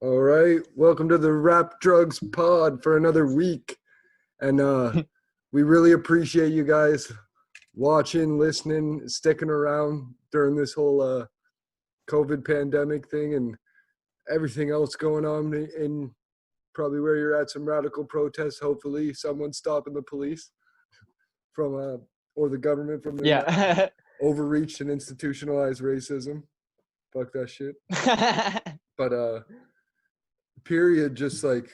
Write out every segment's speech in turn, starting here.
All right, welcome to the Rap Drugs Pod for another week, and we really appreciate you guys watching, listening, sticking around during this whole COVID pandemic thing and everything else going on in probably where you're at. Some radical protests. Hopefully, someone's stopping the police from or the government from their overreached and institutionalized racism. Fuck that shit. But period, just like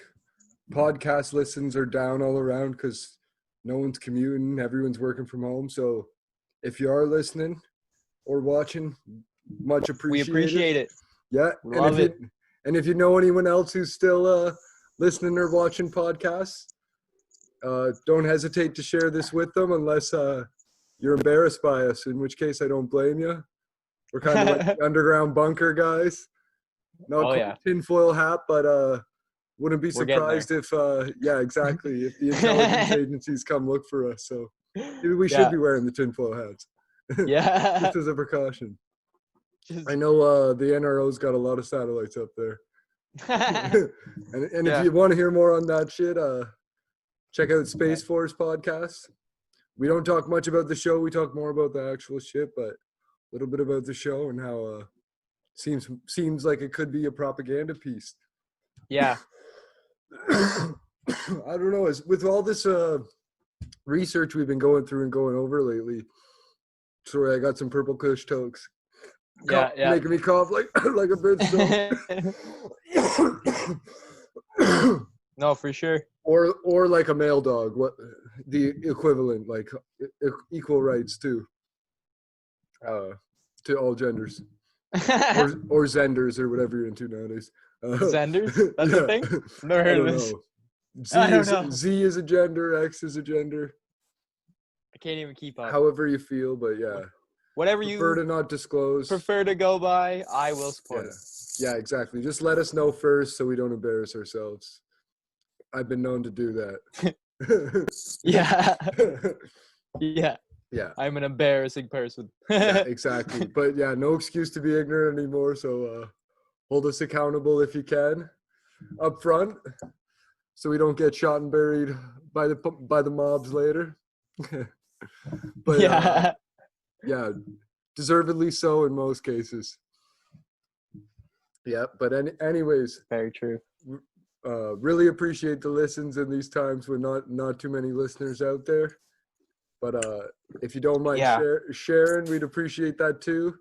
podcast listens are down all around because no one's commuting, everyone's working from home. So if you are listening or watching, much appreciated. We appreciate it. Yeah. Love it. And if you know anyone else who's still listening or watching podcasts, don't hesitate to share this with them unless you're embarrassed by us, in which case I don't blame you. We're kind of like underground bunker guys. Not tinfoil hat, but wouldn't be surprised if, yeah, exactly, if the intelligence agencies come look for us. So maybe we should be wearing the tinfoil hats. Yeah. Just as a precaution. I know the NRO's got a lot of satellites up there. and if you want to hear more on that shit, check out Space Force podcast. We don't talk much about the show. We talk more about the actual shit, but a little bit about the show and how seems like it could be a propaganda piece. Yeah. I don't know. With all this research we've been going through and going over lately, sorry, I got some purple kush tokes. Making me cough like a bitch. No, for sure. Or like a male dog. What the equivalent, like equal rights to all genders. or Zenders or whatever you're into nowadays. Zenders? That's a thing? Never heard of this. Z is a gender, X is a gender. I can't even keep up. However you feel, but yeah. Whatever prefer to not disclose. Prefer to go by, I will support it. Yeah, exactly. Just let us know first so we don't embarrass ourselves. I've been known to do that. Yeah. Yeah. I'm an embarrassing person. Yeah, exactly. But yeah, no excuse to be ignorant anymore. So hold us accountable if you can up front so we don't get shot and buried by the mobs later. But yeah, deservedly so in most cases. Yeah, but anyways. Very true. Really appreciate the listens in these times when not too many listeners out there. But if you don't mind sharing, we'd appreciate that too.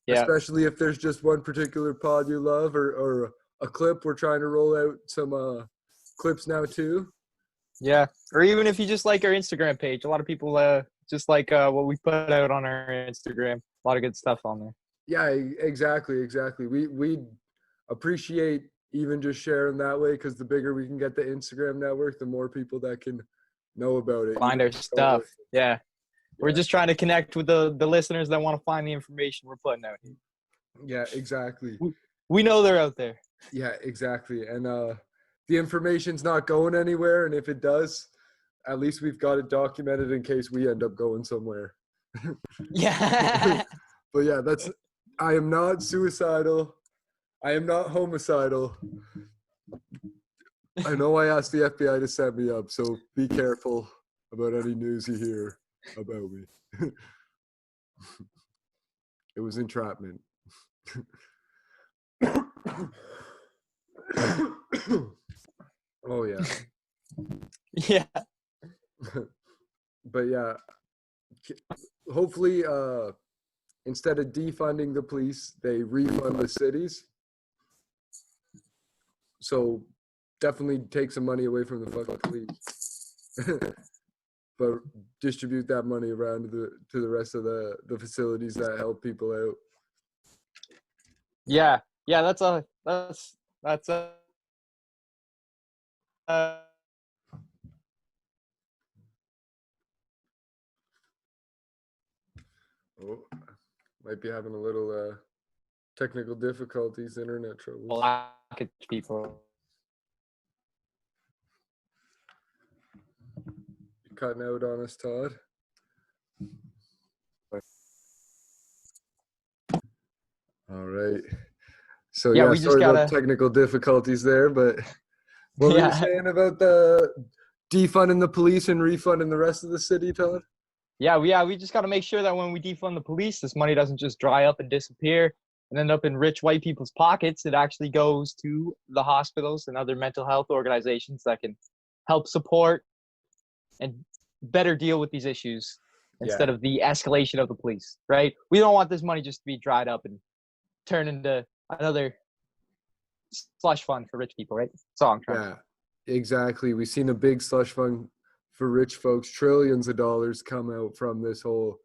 Yeah. Especially if there's just one particular pod you love or a clip. We're trying to roll out some clips now too. Yeah. Or even if you just like our Instagram page. A lot of people just like what we put out on our Instagram. A lot of good stuff on there. Yeah, exactly. We appreciate even just sharing that way because the bigger we can get the Instagram network, the more people that can know about it. Find our stuff. Yeah. We're just trying to connect with the listeners that want to find the information we're putting out here. Yeah, exactly. We know they're out there. Yeah, exactly. And the information's not going anywhere. And if it does, at least we've got it documented in case we end up going somewhere. Yeah. But yeah, I am not suicidal. I am not homicidal. I know I asked the FBI to set me up, so be careful about any news you hear about me. It was entrapment. Oh, yeah. Yeah. But yeah, hopefully instead of defunding the police, they refund the cities. So definitely take some money away from the fucking police. But distribute that money around to the rest of the facilities that help people out. Yeah, that's a. Oh, might be having a little technical difficulties, internet troubles. People. You're cutting out on us, Todd. All right. So Yeah, yeah, we just sorry about gotta. technical difficulties there, but what were you Yeah, saying about the defunding the police and refunding the rest of the city, Todd? we just gotta make sure that when we defund the police, this money doesn't just dry up and disappear and end up in rich white people's pockets. It actually goes to the hospitals and other mental health organizations that can help support and better deal with these issues Yeah, instead of the escalation of the police, right? We don't want this money just to be dried up and turn into another slush fund for rich people, right? That's all I'm trying to say. yeah, exactly. We've seen a big slush fund for rich folks, trillions of dollars come out from this whole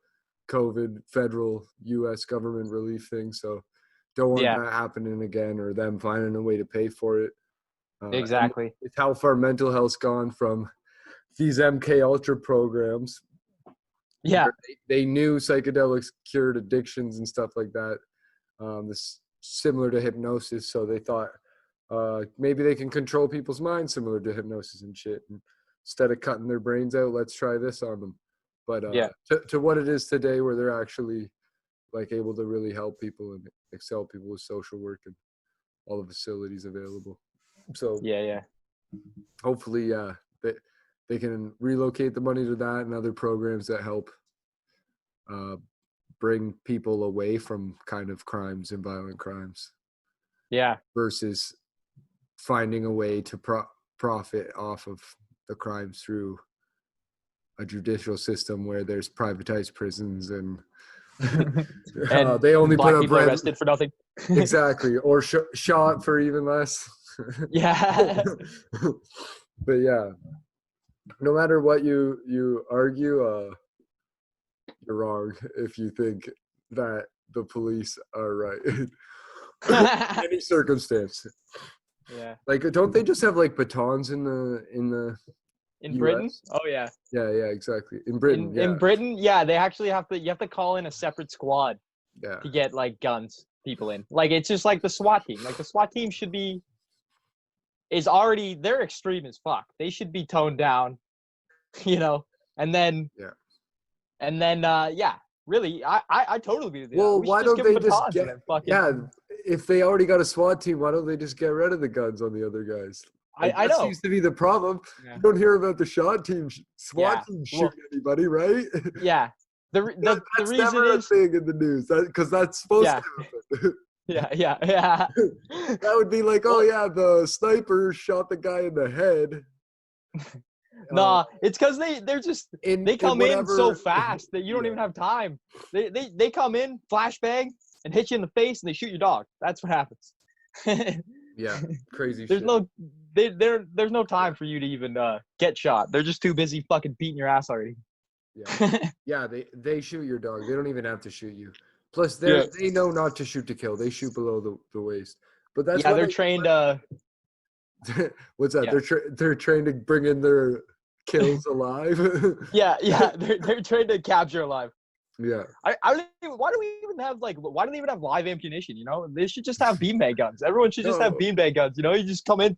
COVID federal U.S. government relief thing. So don't want Yeah, that happening again or them finding a way to pay for it. And exactly. it's how far mental health's gone from these MKUltra programs. Yeah, They knew psychedelics cured addictions and stuff like that. This similar to hypnosis, so they thought maybe they can control people's minds similar to hypnosis and shit. And instead of cutting their brains out, let's try this on them. But yeah, to what it is today, where they're actually like able to really help people and excel people with social work and all the facilities available. So yeah. hopefully, they can relocate the money to that and other programs that help bring people away from kind of crimes and violent crimes Yeah. versus finding a way to profit off of the crimes through a judicial system where there's privatized prisons and And they only black put up people arrested for nothing. exactly, or shot for even less. Yeah. But yeah, no matter what you argue, you're wrong if you think that the police are right in any circumstance. Yeah. Like, don't they just have like batons in the In Britain? U.S.? Oh yeah. Yeah, exactly. In Britain, In Britain, yeah, they actually you have to call in a separate squad yeah. to get like guns people in. Like it's just like the SWAT team. Like the SWAT team they're extreme as fuck. They should be toned down, you know. And then yeah, really, I totally agree with you. Well, We should why just don't give them they just batons get? and then fucking. Yeah, if they already got a SWAT team, why don't they just get rid of the guns on the other guys? Like I that know. seems to be the problem. Yeah. You don't hear about the SWAT Yeah. team Well, shoot anybody, right? yeah. The That's reason never a is thing in the news. Because that's supposed yeah. to happen. Yeah. That would be like, oh Well, yeah, the sniper shot the guy in the head. nah, it's because they're just In they come in so whatever. fast that you don't Yeah. even have time. They come in, flashbang, and hit you in the face, and they shoot your dog. That's what happens. Yeah, crazy There's shit. there's no time for you to even get shot. They're just too busy fucking beating your ass already. Yeah, they shoot your dog. They don't even have to shoot you. Plus, Yeah. they know not to shoot to kill. They shoot below the waist. But that's Yeah, why they're trained. what's that? Yeah. They're trained to bring in their kills alive. Yeah. They're trained to capture alive. Yeah. I don't even, why do we even have why do they even have live ammunition? You know, they should just have beanbag guns. Everyone should just have No. beanbag guns. You know, you just come in.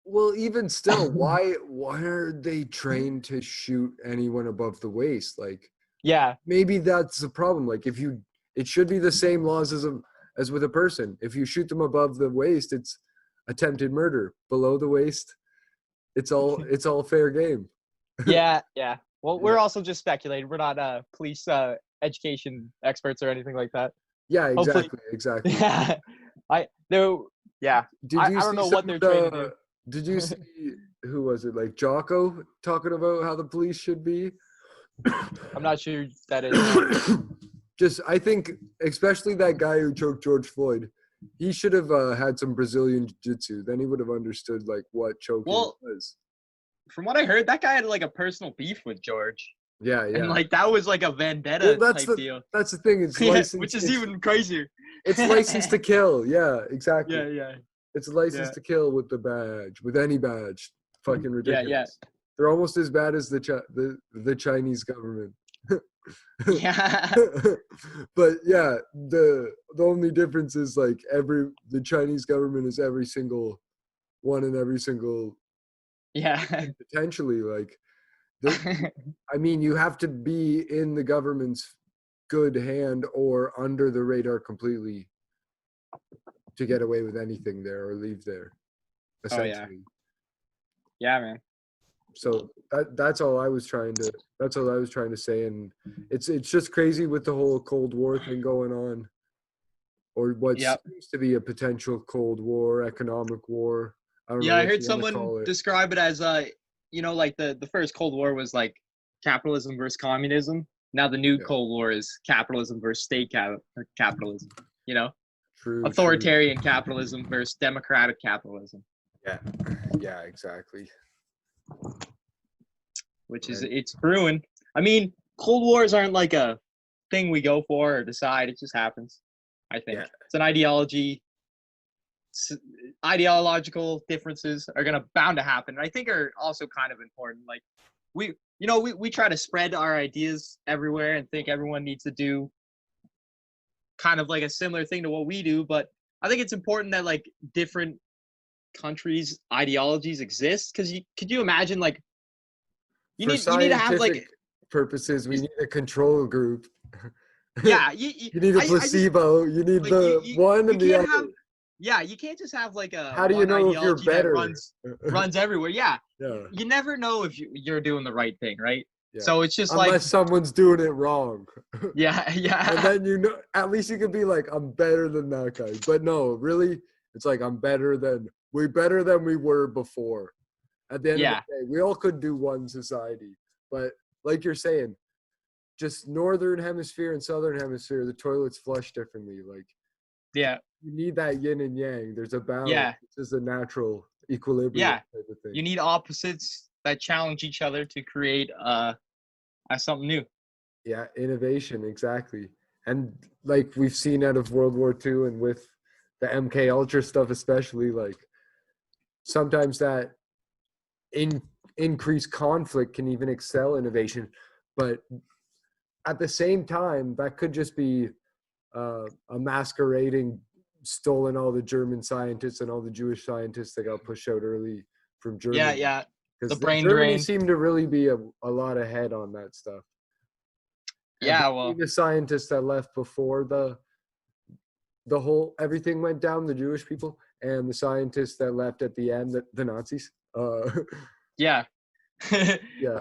Well, even still, why are they trained to shoot anyone above the waist? Like, Yeah. maybe that's the problem. Like, it should be the same laws as with a person. If you shoot them above the waist, it's attempted murder. Below the waist, it's all fair game. Yeah. Well, Yeah. we're also just speculating. We're not police education experts or anything like that. Yeah, Hopefully, exactly. yeah. Yeah. Did you I don't see know some what they're of trained to do. Did you see who was it? Like Jocko talking about how the police should be? I'm not sure that is. Just, I think, especially that guy who choked George Floyd, he should have had some Brazilian jiu-jitsu. Then he would have understood like what choking Well, was. from what I heard, that guy had like a personal beef with George, Yeah. and like that was like a vendetta type deal. That's the thing. It's Yeah, licensed, which is even crazier. It's licensed to kill. Yeah, exactly. Yeah. It's licensed to kill with the badge, with any badge. Fucking ridiculous. Yeah. They're almost as bad as the Chinese government. Yeah. But yeah, the only difference is like the Chinese government is every single one in every single Yeah. potentially like I mean, you have to be in the government's good hand or under the radar completely to get away with anything there or leave there, Oh, yeah. essentially. Yeah, man. So that's all I was trying to say, and it's just crazy with the whole Cold War thing going on, or what Yep. seems to be a potential Cold War, economic war. I don't know Yeah, I what heard you wanna someone call it. describe it as like the first Cold War was like capitalism versus communism. Now the new Yeah. Cold War is capitalism versus capitalism. True. Authoritarian capitalism versus democratic capitalism. Yeah, exactly. Which is Right. it's brewing. I mean, Cold Wars aren't like a thing we go for or decide. It just happens. I think it's an ideology. Ideological differences are bound to happen. And I think are also kind of important. Like we try to spread our ideas everywhere and think everyone needs to do kind of like a similar thing to what we do. But I think it's important that like different countries' ideologies exist. Because could you imagine like you need to have like purposes, we need a control group. Yeah, you need a placebo. You need like, the one and the other. You can't just have like a How do you one know if you're ideology that better? runs everywhere. Yeah. Yeah. You never know if you're doing the right thing, right? Yeah. So it's just unless like someone's doing it wrong. yeah. And then at least you could be like, I'm better than that guy. But no, really, it's like we're better than we were before. At the end of the day, we all could do one society. But like you're saying, just northern hemisphere and southern hemisphere, the toilets flush differently. Like, yeah, you need that yin and yang. There's a balance. Yeah. It's a natural equilibrium Yeah. type of thing. You need opposites that challenge each other to create something new. Yeah, innovation, exactly. And like we've seen out of World War II and with the MKUltra stuff especially, like sometimes that increased conflict can even excel innovation. But at the same time, that could just be a masquerading stolen all the German scientists and all the Jewish scientists that got pushed out early from Germany. Yeah. Because The brain Germany drain. seemed to really be a lot ahead on that stuff. Yeah, and well, the scientists that left before the whole everything went down, the Jewish people, and the scientists that left at the end, the Nazis. yeah. Yeah.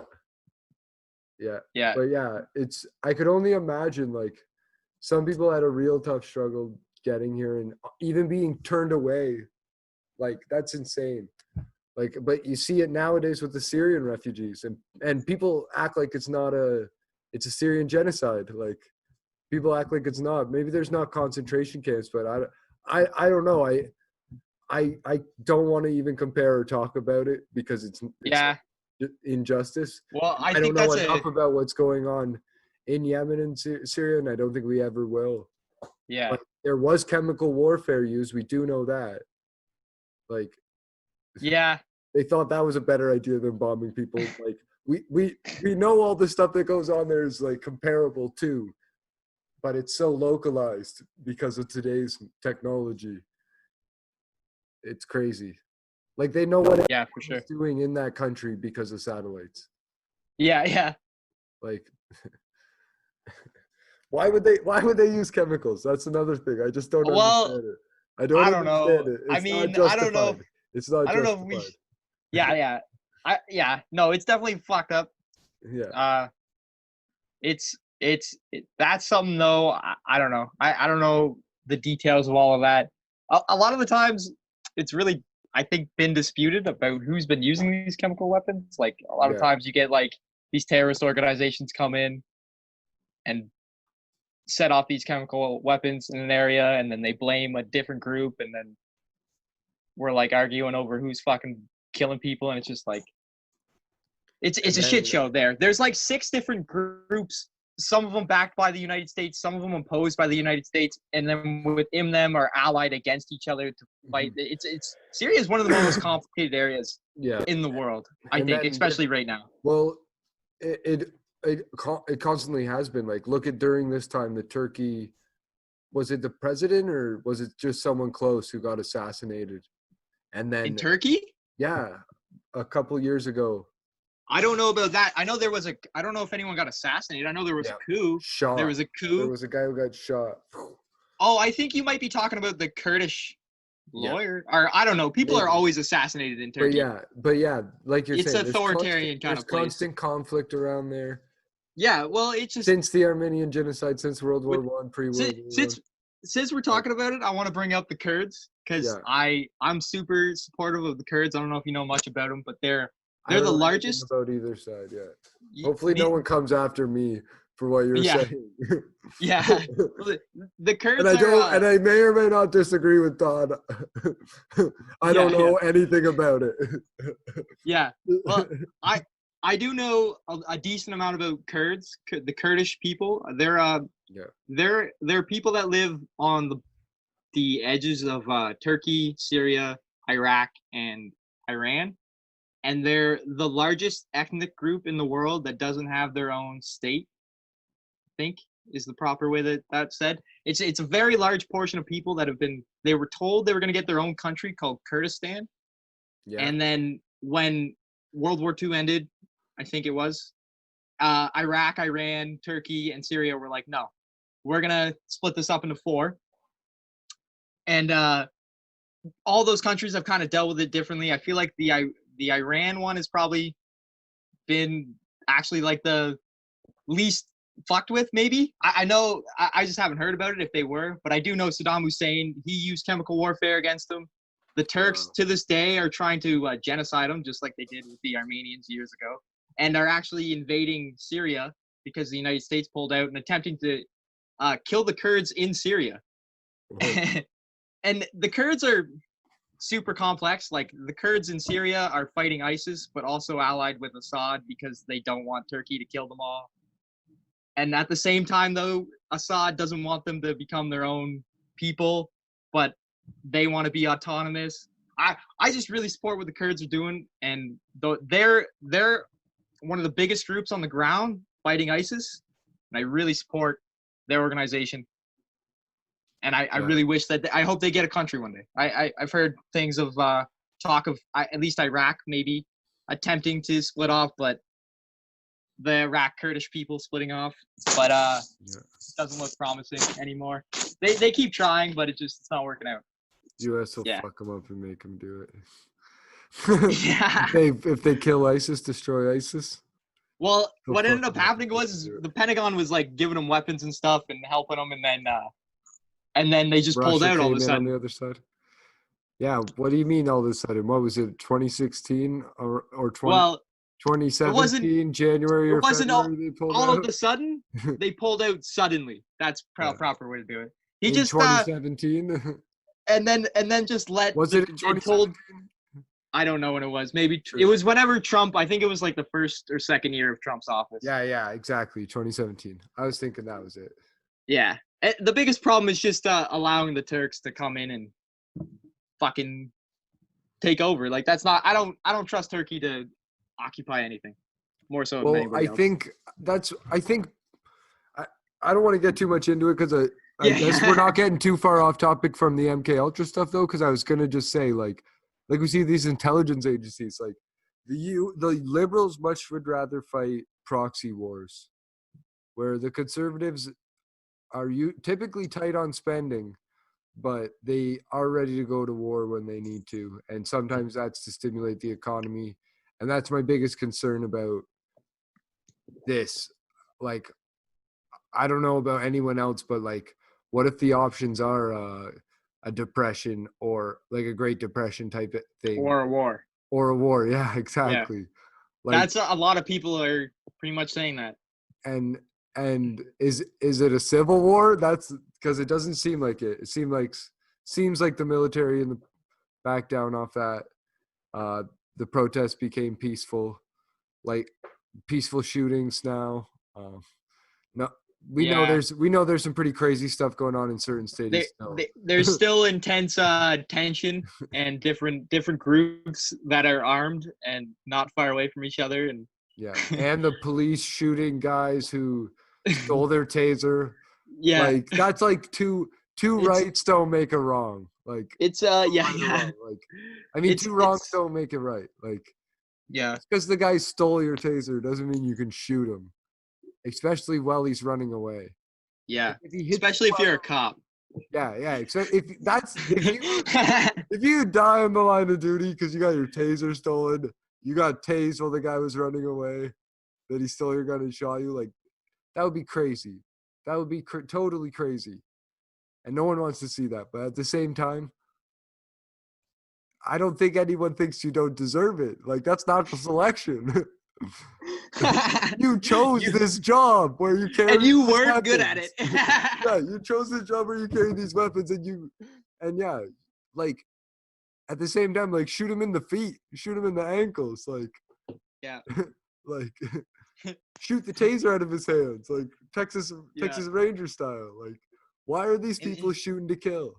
Yeah. But yeah, I could only imagine like some people had a real tough struggle getting here and even being turned away. Like that's insane. Like, but you see it nowadays with the Syrian refugees, and people act like it's a Syrian genocide. Like people act like it's not. Maybe there's not concentration camps, but I don't know. I don't want to even compare or talk about it because it's injustice. Well, I don't think know that's enough about what's going on in Yemen and Syria, and I don't think we ever will. Yeah. But there was chemical warfare used. We do know that. Like, yeah. They thought that was a better idea than bombing people. Like we know all the stuff that goes on there is like comparable too, but it's so localized because of today's technology. It's crazy. Like they know what for sure. it's doing in that country because of satellites. Yeah. Like why would they use chemicals? That's another thing. I just don't understand it. I don't understand it. It's not justified. I don't know. It's not I don't justified. know if Yeah. No, it's definitely fucked up. Yeah. That's something though. I don't know. I don't know the details of all of that. A lot of the times, it's really I think been disputed about who's been using these chemical weapons. Like a lot of times, you get like these terrorist organizations come in and set off these chemical weapons in an area, and then they blame a different group, and then we're like arguing over who's fucking killing people, and it's just like it's a shit show there. There's like 6 different groups, some of them backed by the United States, some of them opposed by the United States, and then within them are allied against each other to fight. It's Syria is one of the most complicated areas in the world, I think, especially right now. Well, it constantly has been. Like, look at during this time, the Turkey, was it the president or was it just someone close who got assassinated? And then in Turkey? Yeah, a couple years ago. I don't know about that. I know there was I don't know if anyone got assassinated. I know there was a coup. Shot. There was a coup. There was a guy who got shot. Oh, I think you might be talking about the Kurdish lawyer, or I don't know. People are Maybe. always assassinated in Turkey. But yeah, like you're It's saying, authoritarian kind of place. constant conflict around there. Yeah, well, it's just Since the Armenian genocide, since World War One, pre-World War One. Since we're talking about it, I want to bring up the Kurds because I'm super supportive of the Kurds. I don't know if you know much about them, but they're the largest. About either side, Hopefully, no one comes after me for what you're saying. Yeah, the Kurds and I may or may not disagree with Todd. I don't know anything about it. Yeah, well, I do know a decent amount about Kurds, the Kurdish people. They're people that live on the edges of Turkey, Syria, Iraq, and Iran, and they're the largest ethnic group in the world that doesn't have their own state. I think is the proper way that's said. It's a very large portion of people that they were told they were going to get their own country called Kurdistan, and then when World War II ended, I think it was, Iraq, Iran, Turkey, and Syria were like, no, we're going to split this up into 4. And all those countries have kind of dealt with it differently. I feel like the Iran one has probably been actually like the least fucked with, maybe. I know, I just haven't heard about it if they were, but I do know Saddam Hussein, he used chemical warfare against them. The Turks to this day are trying to genocide them, just like they did with the Armenians years ago, and are actually invading Syria because the United States pulled out and attempting to kill the Kurds in Syria. And the Kurds are super complex. Like, the Kurds in Syria are fighting ISIS, but also allied with Assad because they don't want Turkey to kill them all. And at the same time, though, Assad doesn't want them to become their own people, but they want to be autonomous. I just really support what the Kurds are doing, and they're one of the biggest groups on the ground fighting ISIS, and I really support their organization. And I really wish that I hope they get a country one day. I've heard things of talk of at least Iraq maybe attempting to split off, but the Iraq Kurdish people splitting off, but doesn't look promising anymore. They keep trying, but it's not working out. U.S. will fuck them up and make them do it. If they kill ISIS, destroy ISIS. Well, what ended up happening was the Pentagon was like giving them weapons and stuff and helping them, and then they just pulled out all of a sudden. On the other side. Yeah, what do you mean all of a sudden? What was it, 2016 or 2017, January or February? They pulled all out? of a sudden, they pulled out suddenly. That's proper way to do it. He in just 2017, and then just let. Was it in 2017? I don't know when it was. Maybe it was whenever Trump. I think it was like the first or second year of Trump's office. Yeah, exactly. 2017. I was thinking that was it. Yeah, the biggest problem is just allowing the Turks to come in and fucking take over. Like, that's not. I don't trust Turkey to occupy anything more so than anybody else. I think I don't want to get too much into it because I guess we're not getting too far off topic from the MKUltra stuff though, because I was gonna just say like we see these intelligence agencies, like the liberals much would rather fight proxy wars, where the conservatives are typically tight on spending, but they are ready to go to war when they need to, and sometimes that's to stimulate the economy. And that's my biggest concern about this. Like, I don't know about anyone else, but like, what if the options are a depression or like a Great Depression type of thing? Or a war. Yeah, exactly. Yeah. Like, that's a lot of people are pretty much saying that. And is it a civil war? That's because it doesn't seem like it. It seems like the military and the back down off that. The protests became peaceful, like peaceful shootings now. We know there's some pretty crazy stuff going on in certain states. There's still intense tension and different groups that are armed and not far away from each other. And and the police shooting guys who stole their taser. Yeah, like that's like two rights don't make a wrong. Like it's wrong. Like, I mean, two wrongs don't make it right. Like, just because the guy stole your taser doesn't mean you can shoot him, especially while he's running away. Yeah, especially if you're a cop. Yeah. Except if you die on the line of duty because you got your taser stolen, you got tased while the guy was running away, that he stole your gun and shot you, like that would be crazy. That would be totally crazy, and no one wants to see that. But at the same time, I don't think anyone thinks you don't deserve it. Like that's natural selection. You chose this job where you carry and you these weren't good at weapons. it. Yeah, you chose this job where you carry these weapons, and yeah, like at the same time, like shoot him in the feet, shoot him in the ankles, like Yeah. like shoot the taser out of his hands, like Texas Ranger style. Like, why are these people shooting to kill?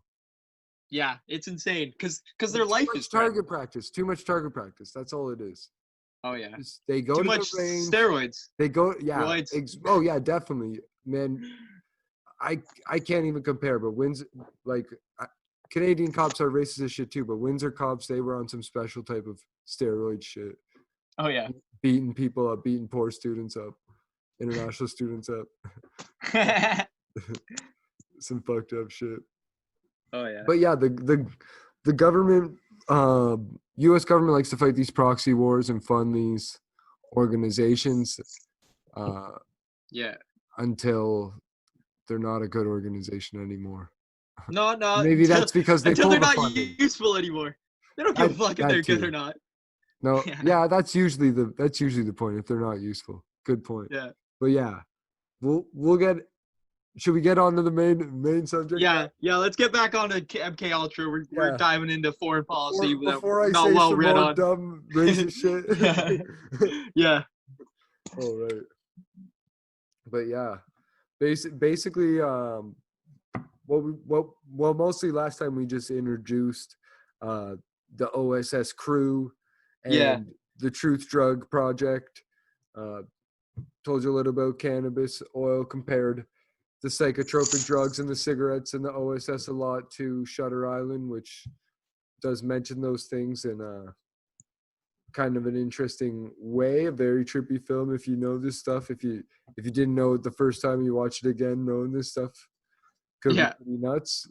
Yeah, it's insane because their life is target practice. Too much target practice. That's all it is. Oh yeah. They go Too to much the range. steroids. They go, yeah. Roids. Oh yeah, definitely, man. I can't even compare. But Canadian cops are racist as shit too. But Windsor cops, they were on some special type of steroid shit. Oh yeah. Beating people up, beating poor students up, international students up. Some fucked up shit. Oh yeah. But yeah, the government, U.S. government likes to fight these proxy wars and fund these organizations. Yeah. Until they're not a good organization anymore. No. Maybe that's because they until pull they're the not funding. useful anymore. They don't give a fuck if they're good or not. No, yeah, that's usually the point. If they're not useful, good point. Yeah. But yeah, we'll get. Should we get on to the main subject? Yeah. Let's get back on to MKUltra. We're diving into foreign policy before I not say well some read more on. dumb racist shit. Yeah. All right. But yeah, basically, mostly last time we just introduced the OSS crew and the Truth Drug Project. Told you a little about cannabis oil, compared the psychotropic drugs and the cigarettes and the OSS a lot to Shutter Island, which does mention those things in kind of an interesting way. A very trippy film if you know this stuff. If you didn't know it the first time, you watch it again knowing this stuff could be pretty nuts.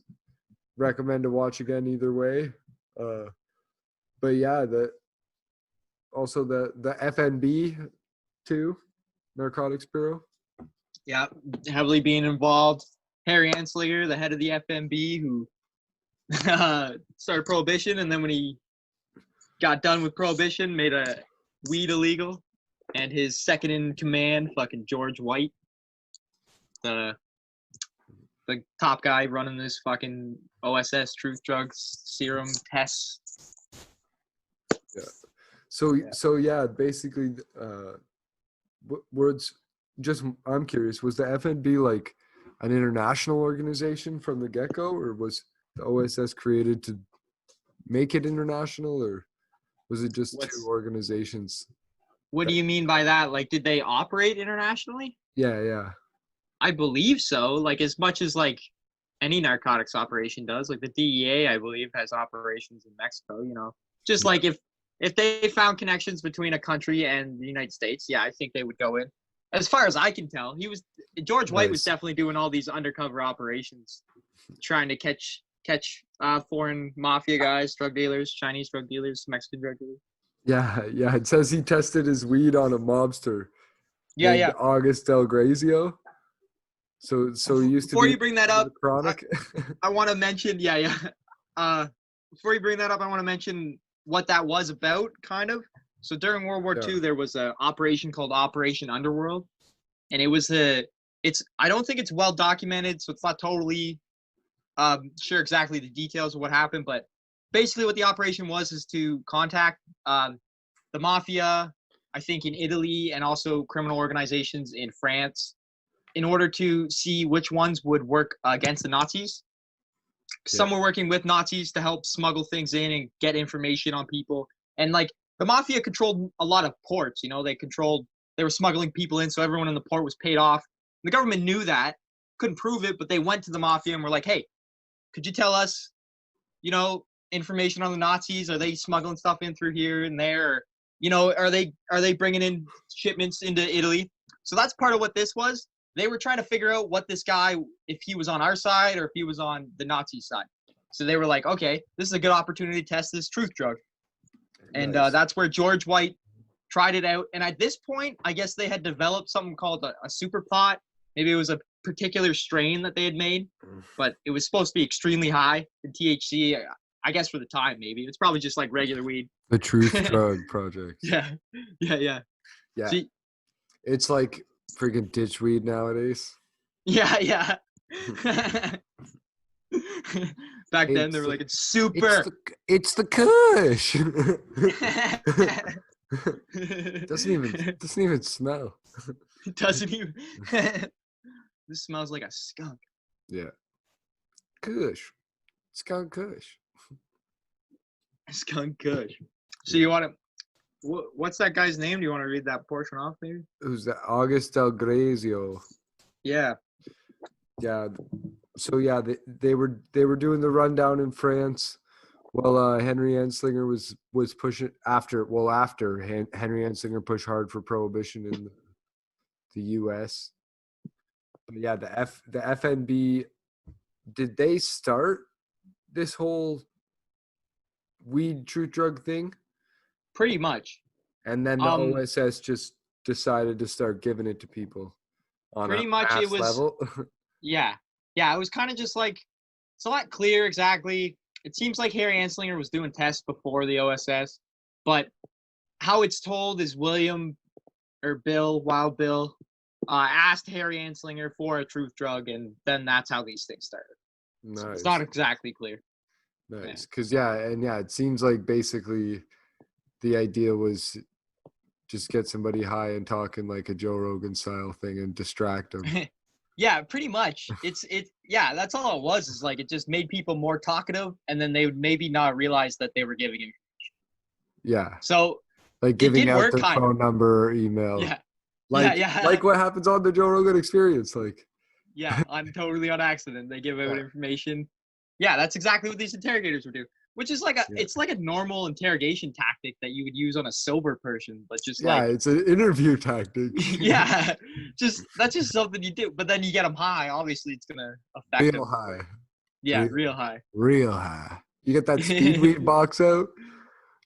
Recommend to watch again either way. But yeah, the FNB too, Narcotics Bureau. Yeah, heavily being involved. Harry Anslinger, the head of the FNB, who started Prohibition, and then when he got done with Prohibition, made a weed illegal. And his second in command, fucking George White, the top guy running this fucking OSS Truth Drugs serum tests. Yeah. So yeah, basically, words. Just, I'm curious, was the FNB like an international organization from the get-go, or was the OSS created to make it international, or was it just two organizations? What do you mean by that? Like, did they operate internationally? Yeah. I believe so. Like, as much as like any narcotics operation does. Like the DEA, I believe, has operations in Mexico. You know, just like if they found connections between a country and the United States, yeah, I think they would go in. As far as I can tell, George White was definitely doing all these undercover operations, trying to catch foreign mafia guys, drug dealers, Chinese drug dealers, Mexican drug dealers. Yeah. It says he tested his weed on a mobster. Yeah. August Del Grazio. So he used to. Before you bring that up, chronic. I want to mention. Before you bring that up, I want to mention what that was about, kind of. So during World War II, there was an operation called Operation Underworld, and it was I don't think it's well documented, so it's not totally sure exactly the details of what happened, but basically what the operation was is to contact the mafia, I think in Italy, and also criminal organizations in France, in order to see which ones would work against the Nazis. Some were working with Nazis to help smuggle things in and get information on people, and like. The mafia controlled a lot of ports, you know, they were smuggling people in, so everyone in the port was paid off. The government knew that, couldn't prove it, but they went to the mafia and were like, hey, could you tell us, you know, information on the Nazis? Are they smuggling stuff in through here and there? Or, you know, are they bringing in shipments into Italy? So that's part of what this was. they were trying to figure out what this guy, if he was on our side or if he was on the Nazi side. So they were like, okay, this is a good opportunity to test this truth drug. And Nice. that's where George White tried it out. And at this point, I guess they had developed something called a super pot. Maybe it was a particular strain that they had made, but it was supposed to be extremely high in THC. I guess for the time, maybe. It's probably just like regular weed. The Truth Drug Project. Yeah. Yeah. See, It's like freaking ditch weed nowadays. yeah. Back then, they were like, it's super. It's the Kush. doesn't even smell. It doesn't even. This smells like a skunk. Yeah. Kush. Skunk Kush. Skunk Kush. So you want to? What's that guy's name? Do you want to read that portion off, maybe? Who's that? August Del Grazio. Yeah. Yeah. So yeah, they were doing the rundown in France. Well, Henry Anslinger was pushing after Henry Anslinger pushed hard for prohibition in the U.S. But yeah, the FNB, did they start this whole weed truth drug thing? Pretty much. And then the OSS just decided to start giving it to people on pretty a much mass it was level. Yeah. It was kind of just like it's not clear exactly. It seems like Harry Anslinger was doing tests before the OSS, but how it's told is Wild Bill, asked Harry Anslinger for a truth drug, and then that's how these things started. Nice. So it's not exactly clear. Nice. Because, it seems like basically the idea was just get somebody high and talking like a Joe Rogan style thing and distract them. Yeah, pretty much. That's all it was, is like it just made people more talkative, and then they would maybe not realize that they were giving information. Yeah. So like giving out their phone number or email. Yeah. Like what happens on the Joe Rogan Experience. Like, yeah, on totally on accident. They give out information. Yeah, that's exactly what these interrogators would do. Which is like it's like a normal interrogation tactic that you would use on a sober person, but just it's an interview tactic. Yeah, that's just something you do. But then you get them high. Obviously, it's gonna affect them. Real high. Yeah, real high. Real high. You get that speed weed box out.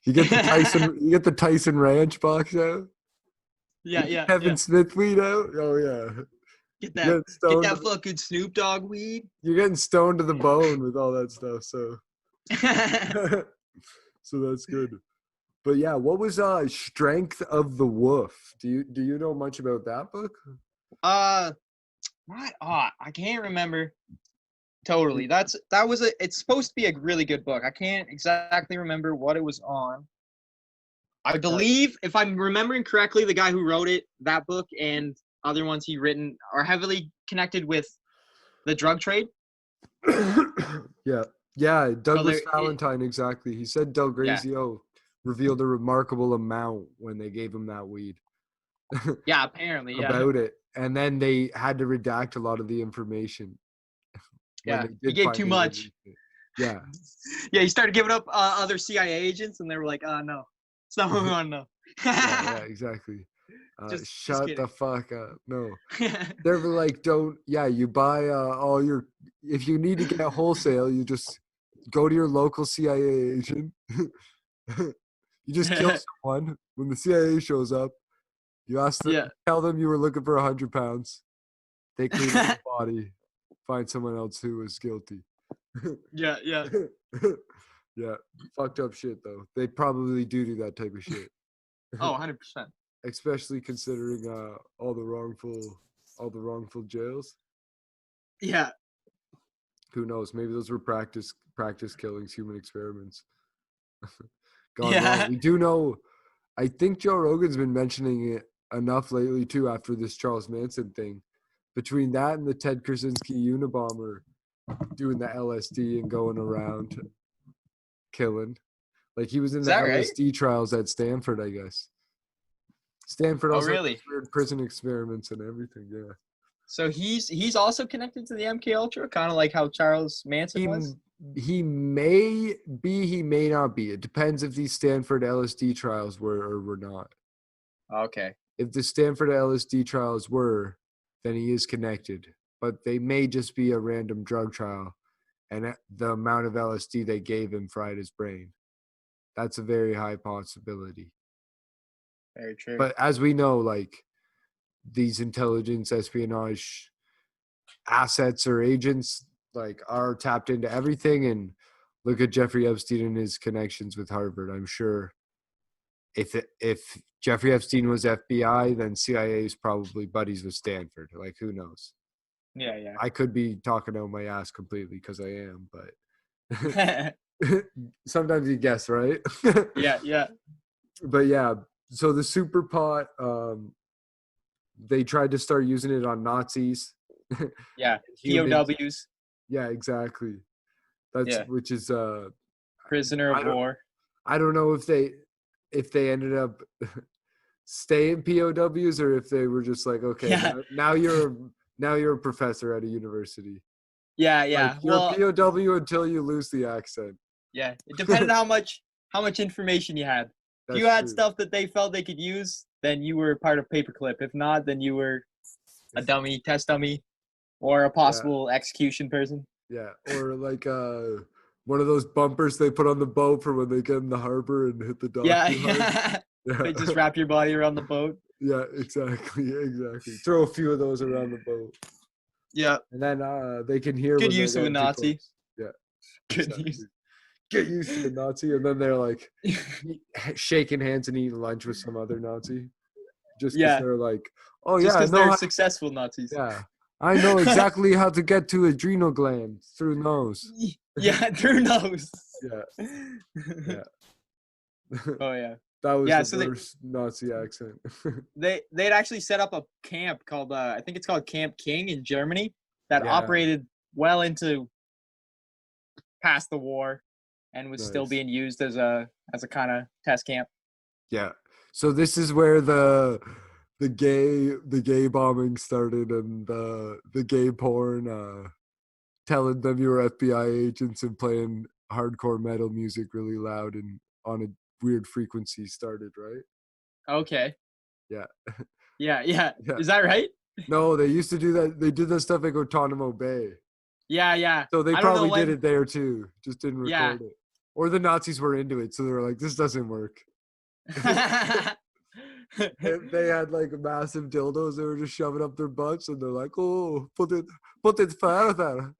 You get the Tyson. You get the Tyson Ranch box out. Yeah. Kevin Smith weed out. Oh yeah. Get that fucking Snoop Dogg weed. You're getting stoned to the bone with all that stuff. So. So that's good. But yeah, what was Strength of the Wolf? Do you know much about that book? I can't remember totally. It's supposed to be a really good book. I can't exactly remember what it was on. I believe, if I'm remembering correctly, the guy who wrote it, that book, and other ones he written are heavily connected with the drug trade. Yeah, Douglas Valentine, exactly. He said Del Grazio revealed a remarkable amount when they gave him that weed. Yeah, apparently, about it. And then they had to redact a lot of the information. Yeah, he gave too much. Yeah. Yeah, he started giving up other CIA agents, and they were like, no, it's not what we want to know. yeah, exactly. Shut the fuck up. No. They're like, you buy all your, if you need to get a wholesale, you just go to your local CIA agent. You just kill someone. When the CIA shows up, you ask them, tell them you were looking for 100 pounds. They clean up the body, find someone else who is guilty. Yeah. Yeah. Fucked up shit, though. They probably do that type of shit. Oh, 100%. Especially considering all the wrongful jails. Yeah. Who knows? Maybe those were practice killings, human experiments. Wrong. We do know. I think Joe Rogan's been mentioning it enough lately too. After this Charles Manson thing, between that and the Ted Kaczynski Unabomber doing the LSD and going around killing, like he was in the LSD trials at Stanford, I guess. Stanford also has weird prison experiments and everything, yeah. So he's also connected to the MKUltra, kind of like how Charles Manson was? He may be, he may not be. It depends if these Stanford LSD trials were or were not. Okay. If the Stanford LSD trials were, then he is connected. But they may just be a random drug trial, and the amount of LSD they gave him fried his brain. That's a very high possibility. Very true. But as we know, like, these intelligence espionage assets or agents, like, are tapped into everything. And look at Jeffrey Epstein and his connections with Harvard. I'm sure if Jeffrey Epstein was FBI, then CIA is probably buddies with Stanford. Like, who knows? Yeah. I could be talking out my ass completely because I am, but sometimes you guess, right? Yeah. But yeah, so the super pot, they tried to start using it on Nazis. Yeah. Humans. POWs. Yeah, exactly. Which is prisoner of war. I don't know if they ended up staying POWs or if they were just like, okay, now you're a professor at a university. Yeah. Like, you're a POW until you lose the accent. Yeah, it depended on how much information you had. If you had stuff that they felt they could use, then you were part of Paperclip. If not, then you were a dummy, test dummy, or a possible execution person. Yeah, or like one of those bumpers they put on the boat for when they get in the harbor and hit the dock. Yeah. They just wrap your body around the boat. Yeah, exactly. Throw a few of those around the boat. Yeah. And then they can hear. Good use of a Nazi. Yeah. Good use. Get used to the Nazi, and then they're like shaking hands and eating lunch with some other Nazi. Just because they're like, oh yeah, because they're successful Nazis. Yeah, I know exactly how to get to adrenal gland through nose. Yeah, through nose. Yeah. Oh yeah. That was the worst Nazi accent. They'd actually set up a camp called I think it's called Camp King in Germany that operated well into past the war and was still being used as a kind of test camp. Yeah. So this is where the gay bombing started, and the gay porn telling them you were FBI agents and playing hardcore metal music really loud and on a weird frequency started, right? Okay. Yeah. Yeah. Is that right? No, they used to do that. They did that stuff at Guantanamo Bay. Yeah. So they probably did it there too, just didn't record it. Or the Nazis were into it, so they were like, this doesn't work. They had like massive dildos they were just shoving up their butts, and they're like, oh, put it further.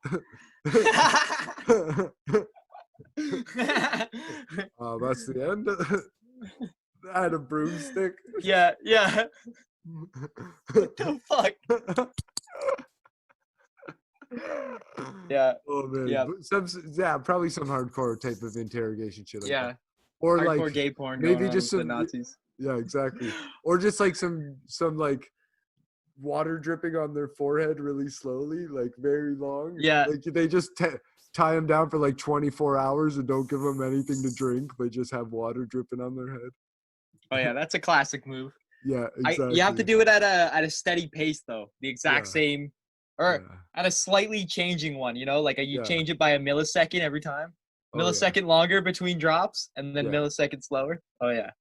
That's the end. I had a broomstick. Yeah. What the fuck? Yeah. Oh man. Yeah. Probably some hardcore type of interrogation shit. Like that. Or hardcore like gay porn. Maybe just some the Nazis. Yeah, exactly. Or just like some like water dripping on their forehead really slowly, like very long. Yeah. Like they just tie them down for like 24 hours and don't give them anything to drink, but just have water dripping on their head. Oh yeah, that's a classic move. Yeah, exactly. You have to do it at a steady pace though. The exact same, or at a slightly changing one. You know, like you change it by a millisecond every time. Millisecond longer between drops, and then millisecond slower. Oh yeah.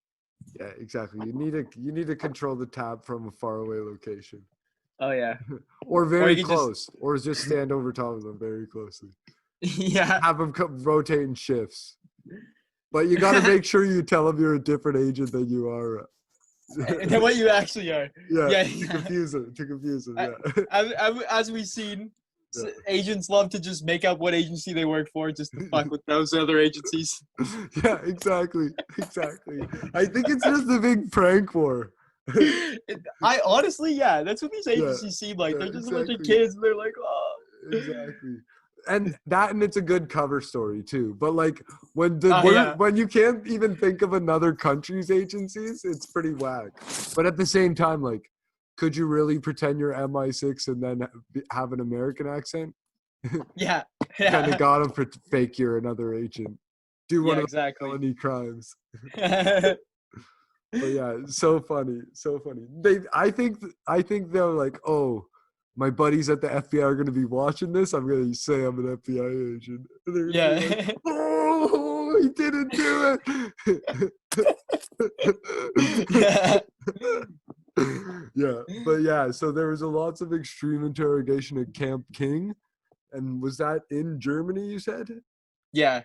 Yeah, exactly. You need to control the tab from a faraway location. Oh yeah. Or very close, or just stand over top of them very closely. Yeah. Have them rotate in shifts. But you got to make sure you tell them you're a different agent than you are. Than what you actually are. Yeah. To confuse them. Yeah. As we've seen, agents love to just make up what agency they work for just to fuck with those other agencies. Yeah, exactly. I think it's just a big prank war. I honestly, that's what these agencies seem like. They're just a bunch of kids, and they're like, oh. Exactly. And it's a good cover story too. But like when when you can't even think of another country's agencies, it's pretty whack. But at the same time, like, could you really pretend you're MI6 and then have an American accent? Yeah. Kind of got them fake you're another agent. Do one of the felony crimes. But yeah, so funny. I think they're like, oh, my buddies at the FBI are going to be watching this. I'm going to say I'm an FBI agent. Yeah. Like, oh, he didn't do it. Yeah, but yeah, so there was a lots of extreme interrogation at Camp King, and was that in Germany? You said Yeah,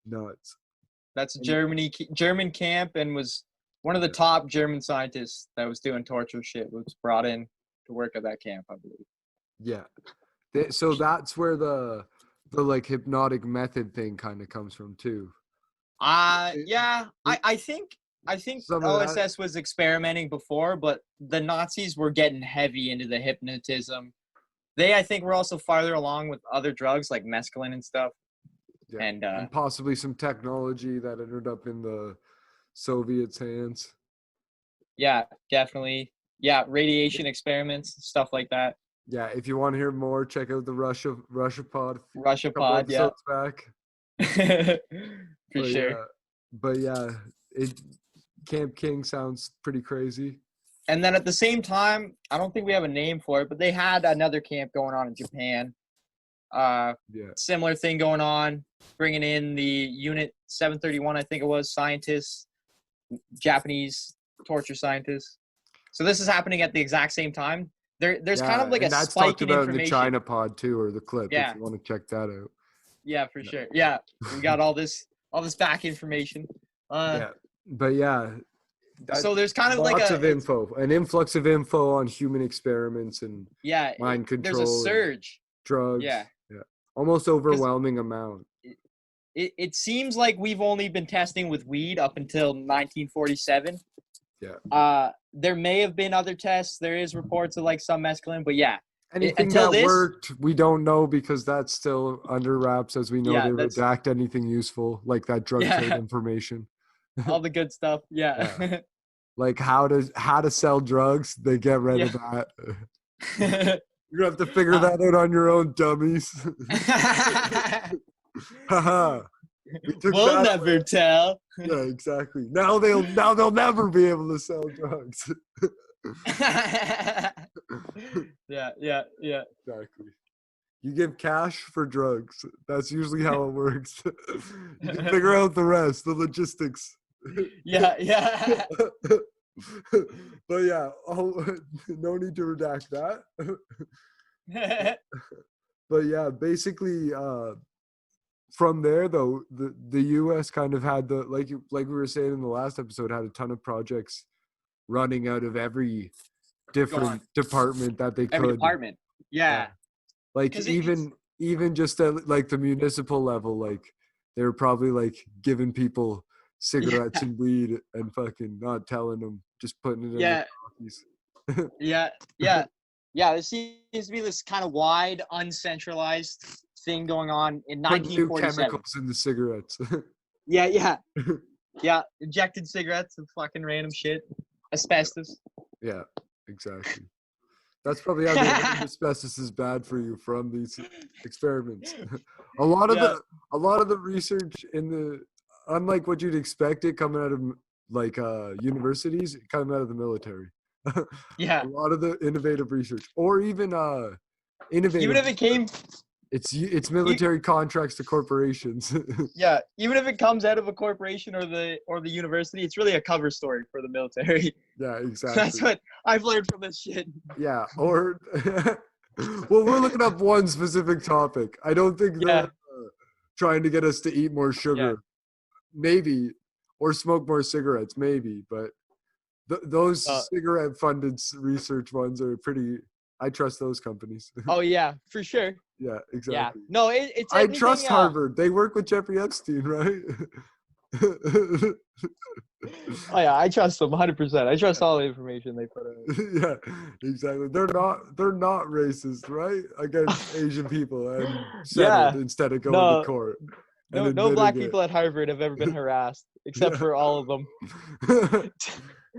nuts. that's a And- German camp, and was one of the top German scientists that was doing torture shit was brought in to work at that camp, I believe. Yeah, so that's where the like hypnotic method thing kind of comes from too. Yeah, I think Some of that, OSS was experimenting before, but the Nazis were getting heavy into the hypnotism. They, I think, were also farther along with other drugs like mescaline and stuff. yeah, And and possibly some technology that ended up in the Soviets' hands. yeah, definitely. Yeah, radiation experiments, stuff like that. Yeah, if you want to hear more, check out the Russia pod Russia a couple pod, yeah. episodes back. For sure. But yeah, it Camp King sounds pretty crazy. And then at the same time, I don't think we have a name for it, but they had another camp going on in Japan. Yeah, Similar thing going on, bringing in the Unit 731, I think it was, scientists, Japanese torture scientists. So this is happening at the exact same time. There's kind of like and a that's spike talked in about in the information. China pod too, or the clip. Yeah. If you want to check that out. Yeah, for sure. Yeah, we got all this back information. Yeah, but yeah, So there's kind of like lots of info, an influx of info on human experiments and mind control. There's a surge. Drugs. Yeah, almost overwhelming amount. It seems like we've only been testing with weed up until 1947. Yeah. There may have been other tests. There is reports of like some mescaline, but yeah. Anything until that this, worked, we don't know because that's still under wraps. As we know, Yeah, they that's- redact anything useful, like that drug Yeah. trade information. all the good stuff. Yeah. Like how to sell drugs, they get rid of that. You have to figure that out on your own, dummies. Haha. We'll never tell. Yeah, exactly. Now they'll never be able to sell drugs. Yeah. Exactly. You give cash for drugs. That's usually how it works. You can figure out the rest, the logistics. Yeah. But yeah, no need to redact that. But yeah, basically, from there though, the U.S. kind of had the like we were saying in the last episode, had a ton of projects running out of every different department that they could. Every department. Yeah. Like 'Cause even just at like the municipal level, like they were probably like giving people cigarettes and weed and fucking not telling them, just putting it in their coffees. Yeah. There seems to be this kind of wide, uncentralized thing going on in Put new 1947. chemicals in the cigarettes. Yeah. Injected cigarettes and fucking random shit. Asbestos. Yeah, exactly. That's probably how the asbestos is bad for you from these experiments. a lot of the research in the, unlike what you'd expect it coming out of like universities, coming out of the military. Yeah. A lot of the innovative research, or even innovative. Even if it came. It's military contracts to corporations. Yeah, even if it comes out of a corporation or the university, it's really a cover story for the military. Yeah, exactly. That's what I've learned from this shit. Yeah, or well, we're looking up one specific topic. I don't think they're trying to get us to eat more sugar, maybe, or smoke more cigarettes, maybe. But those cigarette-funded research ones are pretty. I trust those companies. Oh yeah, for sure. Yeah, exactly. Yeah. No, it's. I trust Harvard. They work with Jeffrey Epstein, right? Oh yeah, I trust them 100%. I trust all the information they put out. Yeah, exactly. They're not racist, right? Against Asian people and said it instead of going to court. No black people at Harvard have ever been harassed, except for all of them.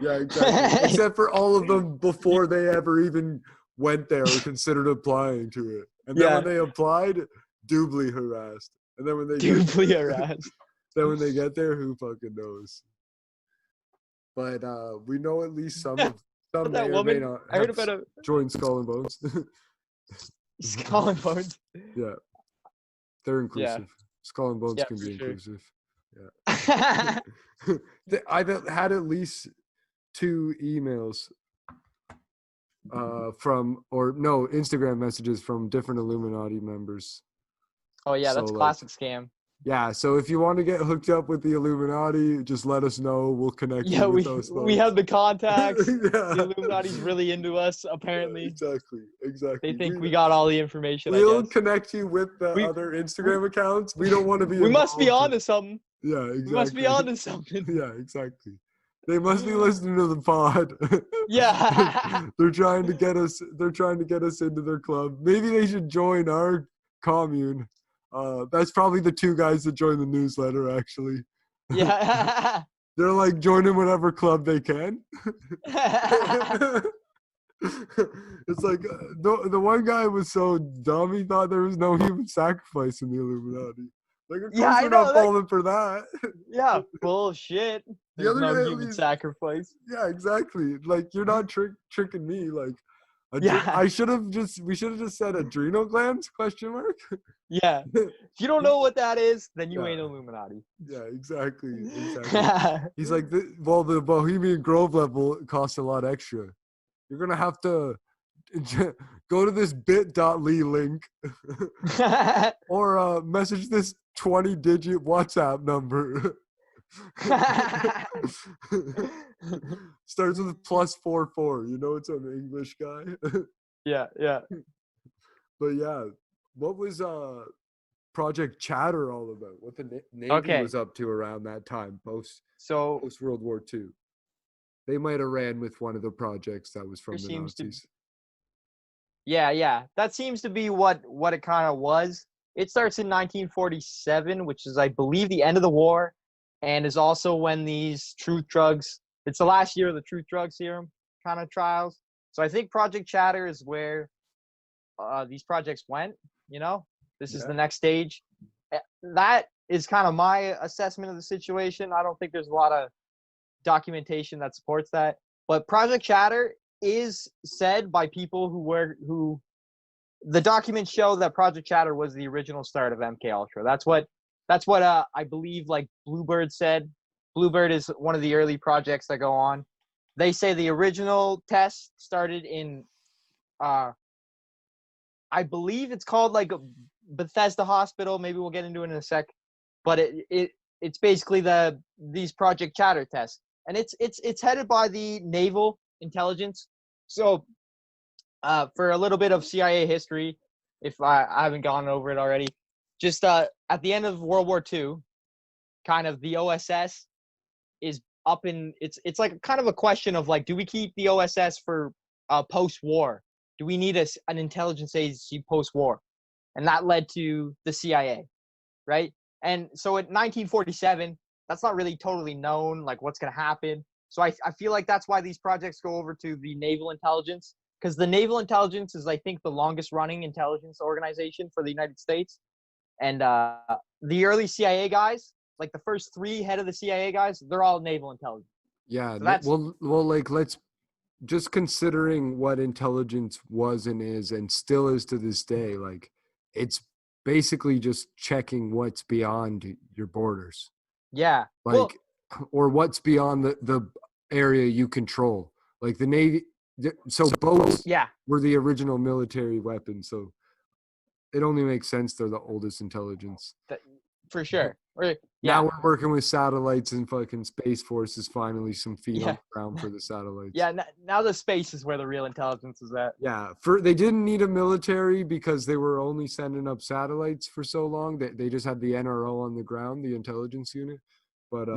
Yeah, exactly. Except for all of them before they ever even went there or considered applying to it. And then when they applied, doubly harassed. And then when they harassed. Then when they get there, who fucking knows? But we know at least some that woman. I heard about joined Skull and Bones. Skull and Bones. Yeah, they're inclusive. Yeah. Skull and Bones can be inclusive. Yeah. I've had at least 2 emails Instagram messages from different Illuminati members. Oh yeah, So, that's like, classic scam. Yeah, so if you want to get hooked up with the Illuminati, just let us know. We'll connect Yeah, you with those folks. we have the contacts. Yeah. The Illuminati's really into us, apparently. Exactly. They think we got all the information, I We'll guess. connect you with the other Instagram accounts. We don't want to be We must be involved. onto something. Yeah, exactly. We must be onto something. Yeah, exactly. They must be listening to the pod. Yeah. They're trying to get us into their club. Maybe they should join our commune. That's probably the two guys that join the newsletter, actually. Yeah. They're like joining whatever club they can. It's like the one guy was so dumb, he thought there was no human sacrifice in the Illuminati. Like, of course we're not falling for that. Yeah, bullshit. There's no human sacrifice. Yeah, exactly. Like, you're not tricking me. Like, yeah. we should have just said adrenal glands ? Yeah. If you don't know what that is, then you ain't Illuminati. Yeah, exactly. He's like, the Bohemian Grove level costs a lot extra. You're gonna have to go to this bit.ly link or message this 20-digit WhatsApp number. Starts with +44. You know, it's an English guy. Yeah. But yeah, what was Project Chatter all about? What the Navy was up to around that time, post World War II? They might have ran with one of the projects that was from the Nazis. Yeah. That seems to be what it kind of was. It starts in 1947, which is, I believe, the end of the war, and is also when these truth drugs. It's the last year of the truth drug serum kind of trials. So I think Project Chatter is where these projects went. You know, this is the next stage. That is kind of my assessment of the situation. I don't think there's a lot of documentation that supports that, but Project Chatter is said by people who the documents show that Project Chatter was the original start of MKUltra. That's what I believe, like, Bluebird said. Bluebird is one of the early projects that go on. They say the original test started in I believe it's called like Bethesda Hospital. Maybe we'll get into it in a sec, but it's basically these Project Chatter tests. And it's headed by the Naval Intelligence. So, for a little bit of CIA history, if I haven't gone over it already, just at the end of World War II, kind of the OSS is up in. It's like kind of a question of, like, do we keep the OSS for post-war? Do we need an intelligence agency post-war? And that led to the CIA, right? And so in 1947. That's not really totally known, like, what's going to happen. So I feel like that's why these projects go over to the Naval Intelligence, because the Naval Intelligence is, I think, the longest running intelligence organization for the United States. And the early CIA guys, like the first three head of the CIA guys, they're all Naval Intelligence. Yeah, so like, let's just considering what intelligence was and is and still is to this day, like, it's basically just checking what's beyond your borders. Yeah. Like, or what's beyond the area you control. Like the Navy, so boats were the original military weapons. So it only makes sense they're the oldest intelligence. For sure. Now we're working with satellites, and fucking Space Force is finally some feet on the ground for the satellites. Yeah, now the space is where the real intelligence is at. Yeah, they didn't need a military because they were only sending up satellites for so long. They just had the NRO on the ground, the intelligence unit. But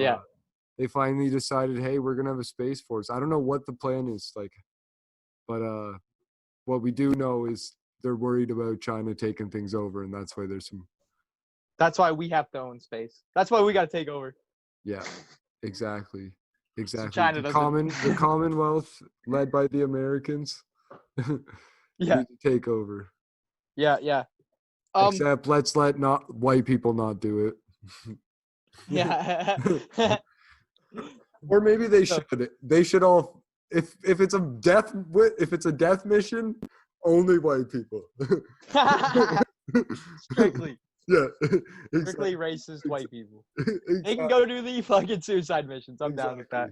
they finally decided, hey, we're going to have a Space Force. I don't know what the plan is, like, but what we do know is they're worried about China taking things over, and that's why there's some... That's why we have to own space. That's why we got to take over. Yeah, exactly. So China the Commonwealth, led by the Americans, need to take over. Yeah. Except let's let white people not do it. Yeah. Or maybe they should. They should all. If it's a death mission, only white people. Strictly. Yeah. Strictly racist white people. Exactly. They can go do the fucking suicide missions. I'm down with that.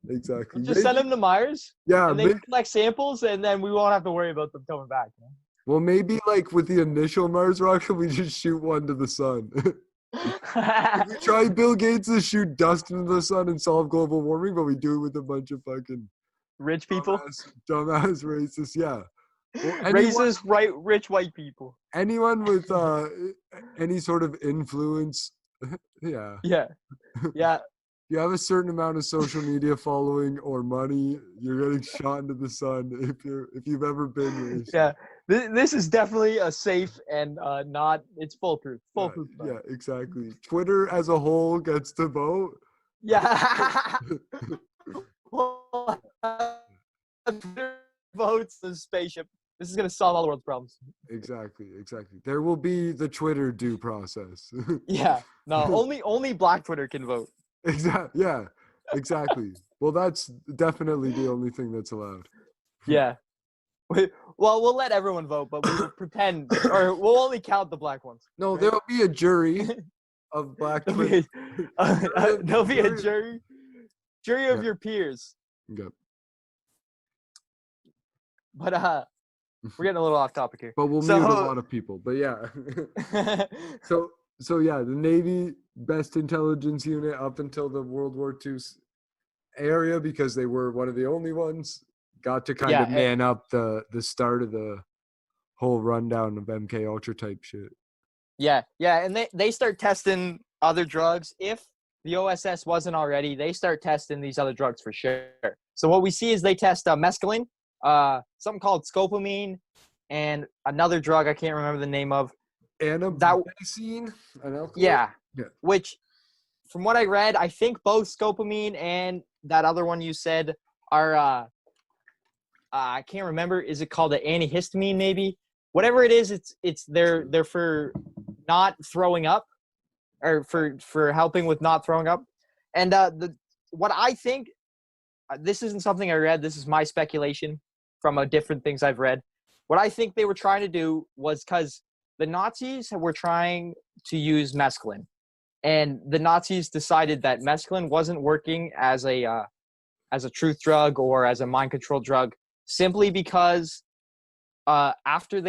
exactly. Just send them to Myers, Yeah, and they collect samples, and then we won't have to worry about them coming back. well, maybe like with the initial Mars rocket, we just shoot one to the sun. We try Bill Gates to shoot dust into the sun and solve global warming, but we do it with a bunch of fucking Rich people, dumbass racists. Yeah, well, racist, rich white people. Anyone with any sort of influence, yeah. Yeah. You have a certain amount of social media following or money, you're getting shot into the sun if you've ever been racist. Yeah. This is definitely a safe and not. It's foolproof. Foolproof. Yeah, exactly. Twitter as a whole gets to vote. Yeah. Twitter votes the spaceship. This is gonna solve all the world's problems. Exactly. There will be the Twitter due process. Yeah. No, only Black Twitter can vote. Exactly. Yeah. Exactly. Well, that's definitely the only thing that's allowed. Yeah. Well, we'll let everyone vote, but we will pretend, or we'll only count the black ones. No, right? there'll be a jury of Black Twitter. There'll be a jury of your peers. Yep. But we're getting a little off topic here. But we'll mute a lot of people. But yeah. So yeah, the Navy best intelligence unit up until the World War II area, because they were one of the only ones, got to kind of man up the start of the whole rundown of MKULTRA-type shit. Yeah, and they start testing other drugs. If the OSS wasn't already, they start testing these other drugs for sure. So what we see is they test mescaline, something called scopamine, and another drug I can't remember the name of. Anabasine? Yeah. Which, from what I read, I think both scopamine and that other one you said are I can't remember. Is it called an antihistamine? Maybe. Whatever it is, they're for not throwing up, or for helping with not throwing up. And what I think, this isn't something I read. This is my speculation from different things I've read. What I think they were trying to do was, because the Nazis were trying to use mescaline, and the Nazis decided that mescaline wasn't working as a truth drug or as a mind control drug, simply because after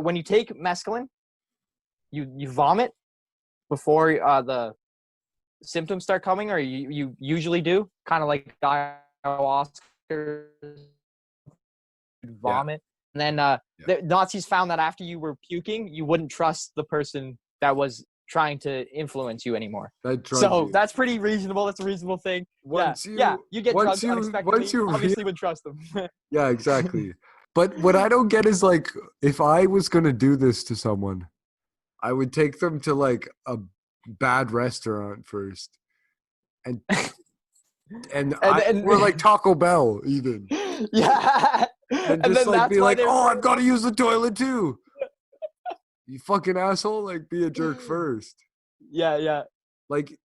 when you take mescaline, you vomit before the symptoms start coming, or you usually do, kind of like ayahuasca, vomit. And then the Nazis found that after you were puking, you wouldn't trust the person that was trying to influence you anymore. That's pretty reasonable. That's a reasonable thing. You get drugged unexpectedly. Obviously, would trust them. Yeah, exactly. But what I don't get is, like, if I was going to do this to someone, I would take them to like a bad restaurant first. And we're like Taco Bell even. Yeah. And just like be like, oh, I've got to use the toilet too. You fucking asshole! Like, be a jerk first. Yeah. Like,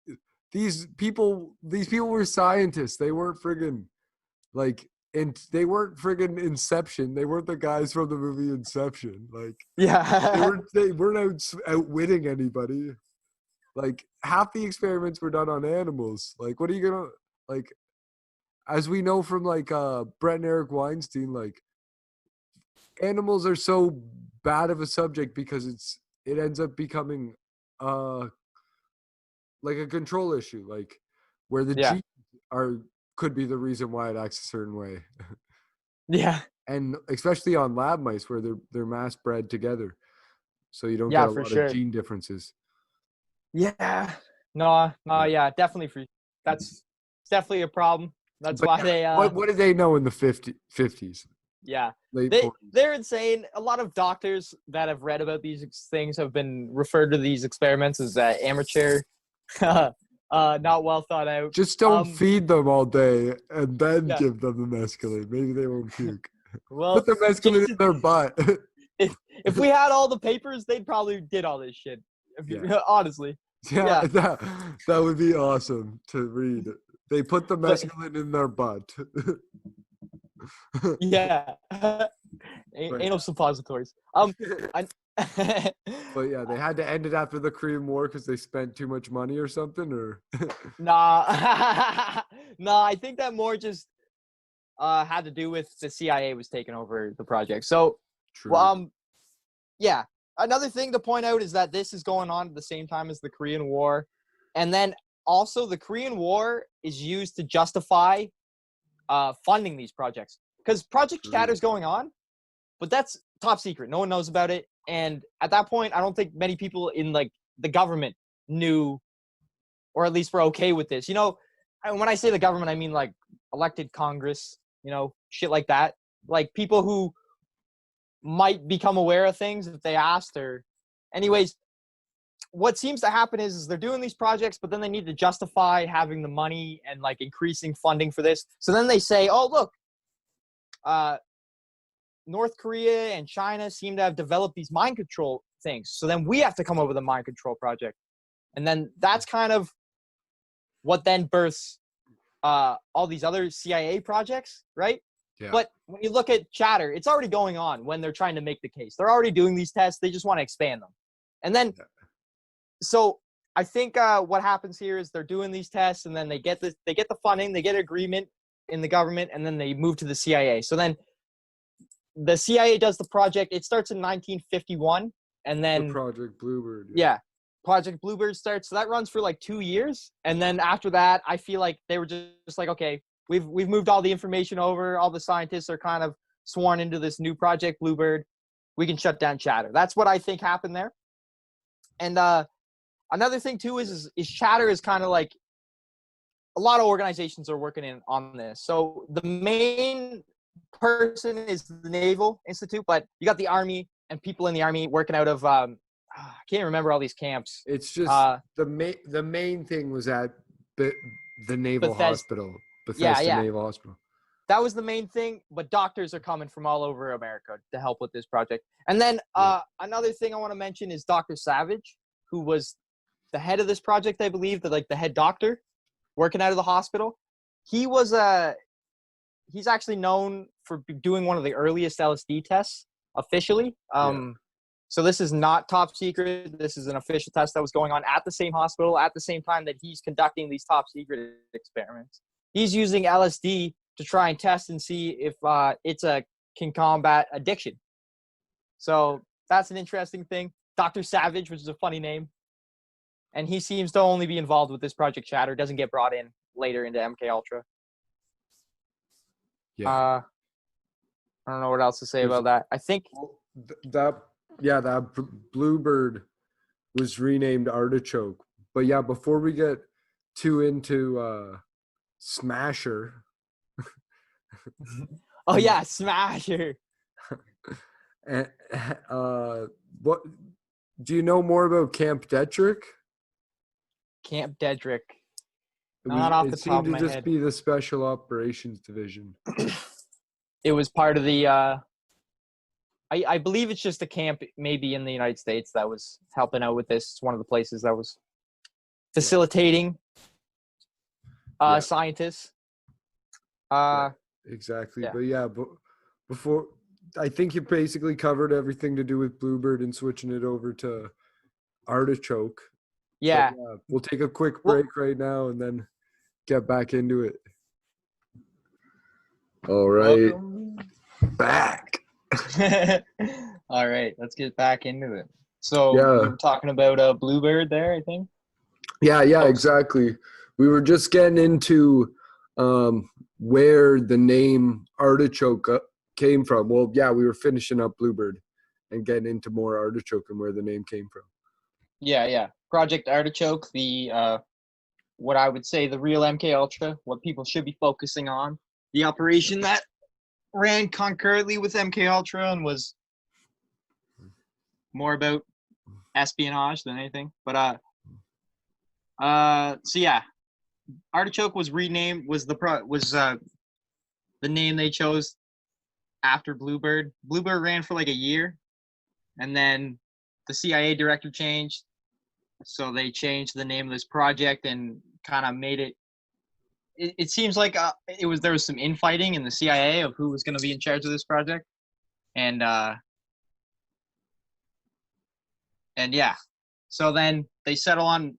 these people were scientists. They weren't friggin' like, and they weren't friggin' Inception. They weren't the guys from the movie Inception. Like, yeah, they weren't outwitting anybody. Like, half the experiments were done on animals. Like, what are you gonna like? As we know from like Brett and Eric Weinstein, like, animals are so bad of a subject because it ends up becoming like a control issue, like where the genes could be the reason why it acts a certain way. Yeah. And especially on lab mice where they're mass bred together, so you don't get a lot of gene differences. Yeah. No, yeah, definitely free. That's definitely a problem. That's why they. What did they know in the 50s? Yeah, late 40s. They're insane. A lot of doctors that have read about these things have been referred to these experiments as amateur, not well thought out. Just don't feed them all day and then give them the mescaline. Maybe they won't puke. Well, put the mescaline in their butt. if we had all the papers, they'd probably did all this shit. Honestly. Yeah, that would be awesome to read. They put the mescaline in their butt. Yeah. Anal suppositories. But yeah, they had to end it after the Korean War because they spent too much money or something, or nah. No, I think that more just had to do with the CIA was taking over the project. So, True. well, yeah. Another thing to point out is that this is going on at the same time as the Korean War. And then also the Korean War is used to justify funding these projects. Because Project Chatter is going on, but that's top secret. No one knows about it. And at that point, I don't think many people in like the government knew, or at least were okay with this. You know, when I say the government, I mean like elected Congress, you know, shit like that. Like people who might become aware of things if they asked. Or anyways, what seems to happen is they're doing these projects, but then they need to justify having the money and like increasing funding for this. So then they say, oh, look, North Korea and China seem to have developed these mind control things. So then we have to come up with a mind control project. And then that's kind of what then births all these other CIA projects, right? Yeah. But when you look at Chatter, it's already going on when they're trying to make the case. They're already doing these tests. They just want to expand them. And then, so I think what happens here is they're doing these tests, and then they get the funding, they get agreement in the government, and then they move to the CIA. So then the CIA does the project. It starts in 1951, and then Project Bluebird. Yeah, Project Bluebird starts. So that runs for like 2 years, and then after that, I feel like they were just like, okay, we've moved all the information over. All the scientists are kind of sworn into this new Project Bluebird. We can shut down Chatter. That's what I think happened there. And another thing too is Chatter is kind of like a lot of organizations are working on this. So the main person is the Naval Institute, but you got the Army and people in the Army working out of I can't remember all these camps. It's just the main thing was at the Naval Hospital, Bethesda Naval Hospital. That was the main thing, but doctors are coming from all over America to help with this project. And then another thing I want to mention is Dr. Savage, who was the head of this project, I believe, the head doctor working out of the hospital. He was he's actually known for doing one of the earliest LSD tests officially. So this is not top secret. This is an official test that was going on at the same hospital at the same time that he's conducting these top secret experiments. He's using LSD to try and test and see if can combat addiction. So that's an interesting thing. Dr. Savage, which is a funny name. And he seems to only be involved with this Project Chatter, doesn't get brought in later into MKUltra. Yeah. I don't know what else to say about that. I think that Bluebird was renamed Artichoke. But yeah, before we get too into Smasher. Oh yeah, Smasher. And what do you know more about Camp Detrick? Camp Dedrick. Not off the top of my head. It seemed to just be the Special Operations Division. It was part of the I believe it's just a camp maybe in the United States that was helping out with this. It's one of the places that was facilitating scientists. Exactly. Yeah. But before, I think you basically covered everything to do with Bluebird and switching it over to Artichoke. Yeah. But, we'll take a quick break right now and then get back into it. All right. Back. All right. Let's get back into it. So we were talking about Bluebird there, I think. Yeah, exactly. We were just getting into where the name Artichoke came from. Well, yeah, we were finishing up Bluebird and getting into more Artichoke and where the name came from. Yeah. Project Artichoke, the what I would say the real MKUltra, what people should be focusing on. The operation that ran concurrently with MKUltra and was more about espionage than anything. But so yeah, Artichoke was renamed, was the name they chose after Bluebird. Bluebird ran for like a year, and then the CIA director changed, so they changed the name of this project and kind of made it. It seems like there was some infighting in the CIA of who was going to be in charge of this project, and yeah, so then they settle on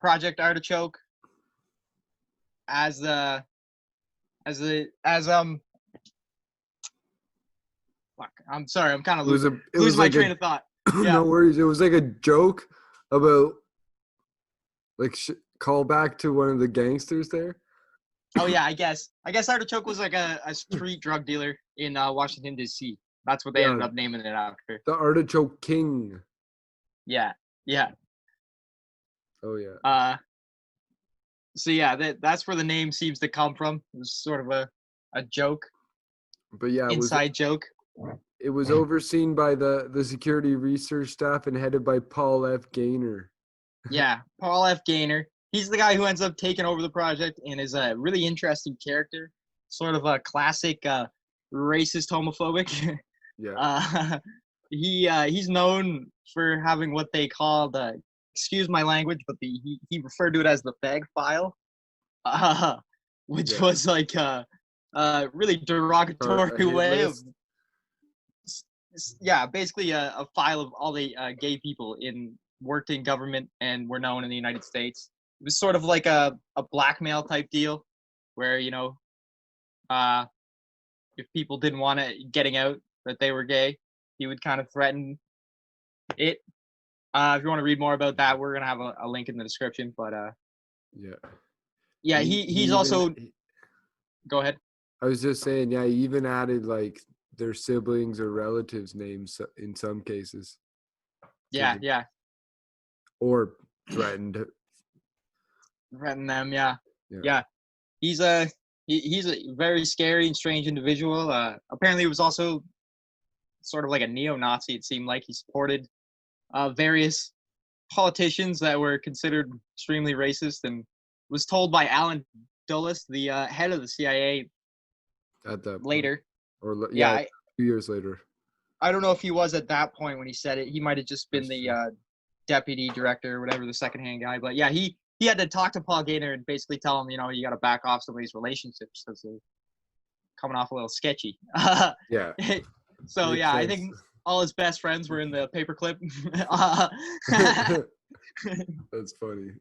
Project Artichoke. as fuck. I'm sorry. I'm kind of losing my train of thought. Yeah. No worries. It was like a joke about like call back to one of the gangsters there. Oh yeah, I guess Artichoke was like a street drug dealer in Washington D.C. That's what they ended up naming it after. The Artichoke King. Yeah. Oh yeah. So yeah, that's where the name seems to come from. It was sort of a joke. But yeah, inside joke. It was overseen by the security research staff and headed by Paul F. Gaynor. Yeah, Paul F. Gaynor. He's the guy who ends up taking over the project and is a really interesting character. Sort of a classic racist homophobic. Yeah. He's known for having what they call the, excuse my language, but he referred to it as the fag file, which was like a really derogatory way of, basically a file of all the gay people worked in government and were known in the United States. It was sort of like a blackmail type deal where, if people didn't want it getting out that they were gay, he would kind of threaten it. If you want to read more about that, we're going to have a link in the description. But he's also. Go ahead. I was just saying, he even added like their siblings or relatives' names in some cases. Yeah. Or threatened. Threaten them, yeah. He's a very scary and strange individual. Apparently, he was also sort of like a neo-Nazi. It seemed like he supported various politicians that were considered extremely racist, and was told by Alan Dulles, the head of the CIA, at that later. Or 2 years later. I don't know if he was at that point when he said it. He might have just been the deputy director or whatever, the second-hand guy. But yeah, he had to talk to Paul Gaynor and basically tell him, you got to back off some of these relationships because they're coming off a little sketchy. Yeah. So I think all his best friends were in the paperclip. That's funny.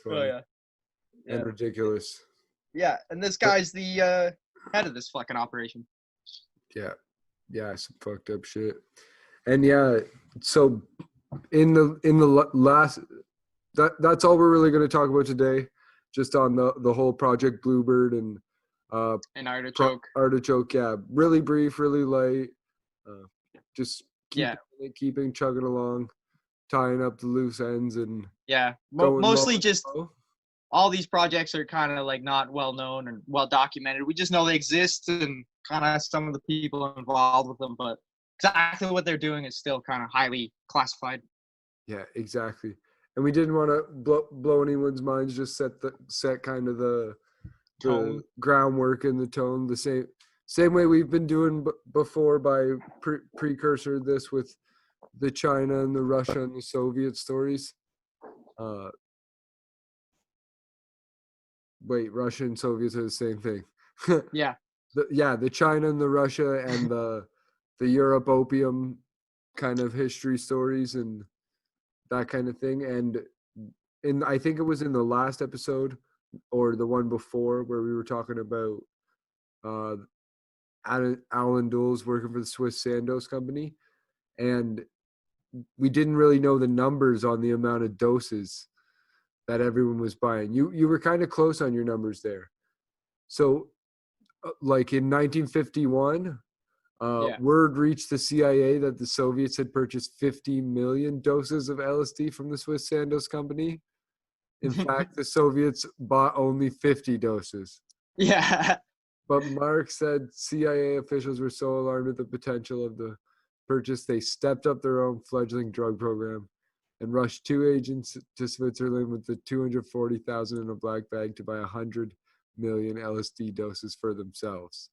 Oh yeah. And ridiculous. Yeah, and this guy's the head of this fucking operation. Yeah, some fucked up shit. And so in the last, that's all we're really going to talk about today, just on the whole Project Bluebird and Artichoke. Artichoke, really brief, really light. Just keeping chugging along, tying up the loose ends, and mostly just all these projects are kind of like not well known and well documented. We just know they exist and kind of some of the people involved with them, but exactly what they're doing is still kind of highly classified. Yeah, exactly. And we didn't want to blow anyone's minds. Just set kind of the groundwork and the tone the same way we've been doing before by precursor this with the China and the Russia and the Soviet stories. Wait, Russia and Soviets are the same thing. Yeah. The China and the Russia and the Europe opium kind of history stories and that kind of thing. And I think it was in the last episode or the one before where we were talking about Alan Dulles working for the Swiss Sandoz company, and we didn't really know the numbers on the amount of doses that everyone was buying. You were kind of close on your numbers there. So like in 1951, word reached the CIA that the Soviets had purchased 50 million doses of LSD from the Swiss Sandoz company. In fact, the Soviets bought only 50 doses. Yeah. But Mark said CIA officials were so alarmed at the potential of the purchase, they stepped up their own fledgling drug program and rushed 2 agents to Switzerland with the 240,000 in a black bag to buy 100 million LSD doses for themselves.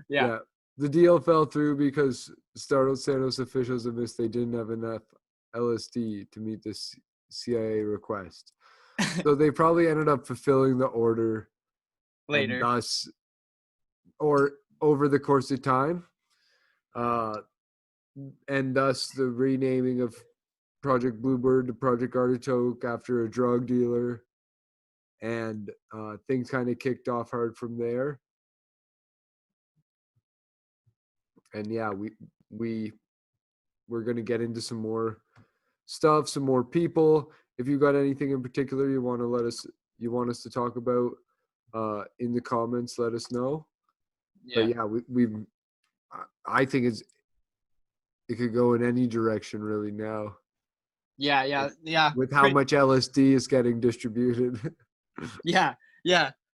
Yeah. The deal fell through because startled Sandoz officials admit they didn't have enough LSD to meet this CIA request. So they probably ended up fulfilling the order later, or over the course of time, and thus the renaming of Project Bluebird to Project Artichoke after a drug dealer. and things kind of kicked off hard from there. And yeah, we're gonna get into some more stuff, some more people. If you got anything in particular you want us to talk about in the comments, let us know. Yeah. But yeah, I think it could go in any direction really now. Yeah. With how much LSD is getting distributed. Yeah.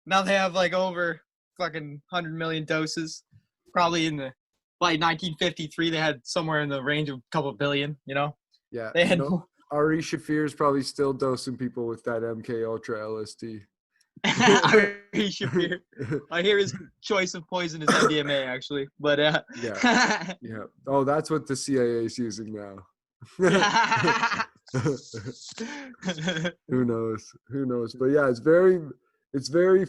Now they have like over fucking 100 million doses. Probably by 1953 they had somewhere in the range of a couple billion. You know. Yeah. They had. Ari Shafir is probably still dosing people with that MKUltra LSD. Ari Shafir. I hear his choice of poison is MDMA actually, but yeah. Oh, that's what the CIA is using now. Who knows? But yeah, it's very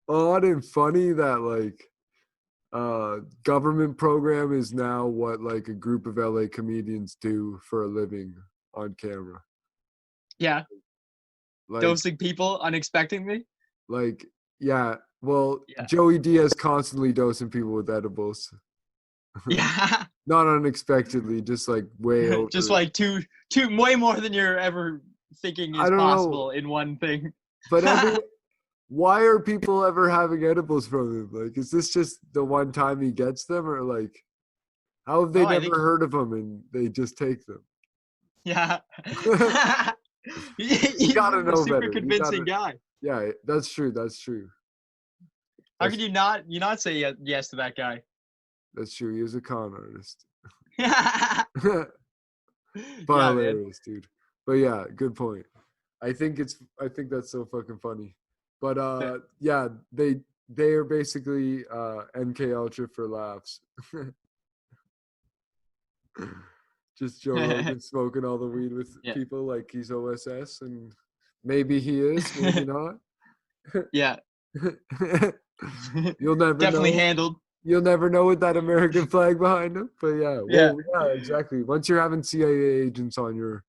odd and funny that like government program is now what like a group of LA comedians do for a living on camera. Yeah. Like, dosing people unexpectedly. Like, yeah. Well, yeah. Joey Diaz constantly dosing people with edibles. Yeah. Not unexpectedly, just like way over. Just like two way more than you're ever thinking is possible in one thing. But why are people ever having edibles from him? Like, is this just the one time he gets them, or like, how have they never heard of them and they just take them? Yeah. You gotta know super better. Convincing guy. Yeah, that's true. How could you not say yes to that guy? That's true. He was a con artist. But hilarious, dude. But yeah, good point. I think that's so fucking funny. But yeah, they are basically MKUltra for laughs. Just Joe Rogan smoking all the weed with people like he's OSS, and maybe he is, maybe not. Yeah. You'll never definitely know. Handled. You'll never know with that American flag behind him. But yeah, exactly. Once you're having CIA agents on your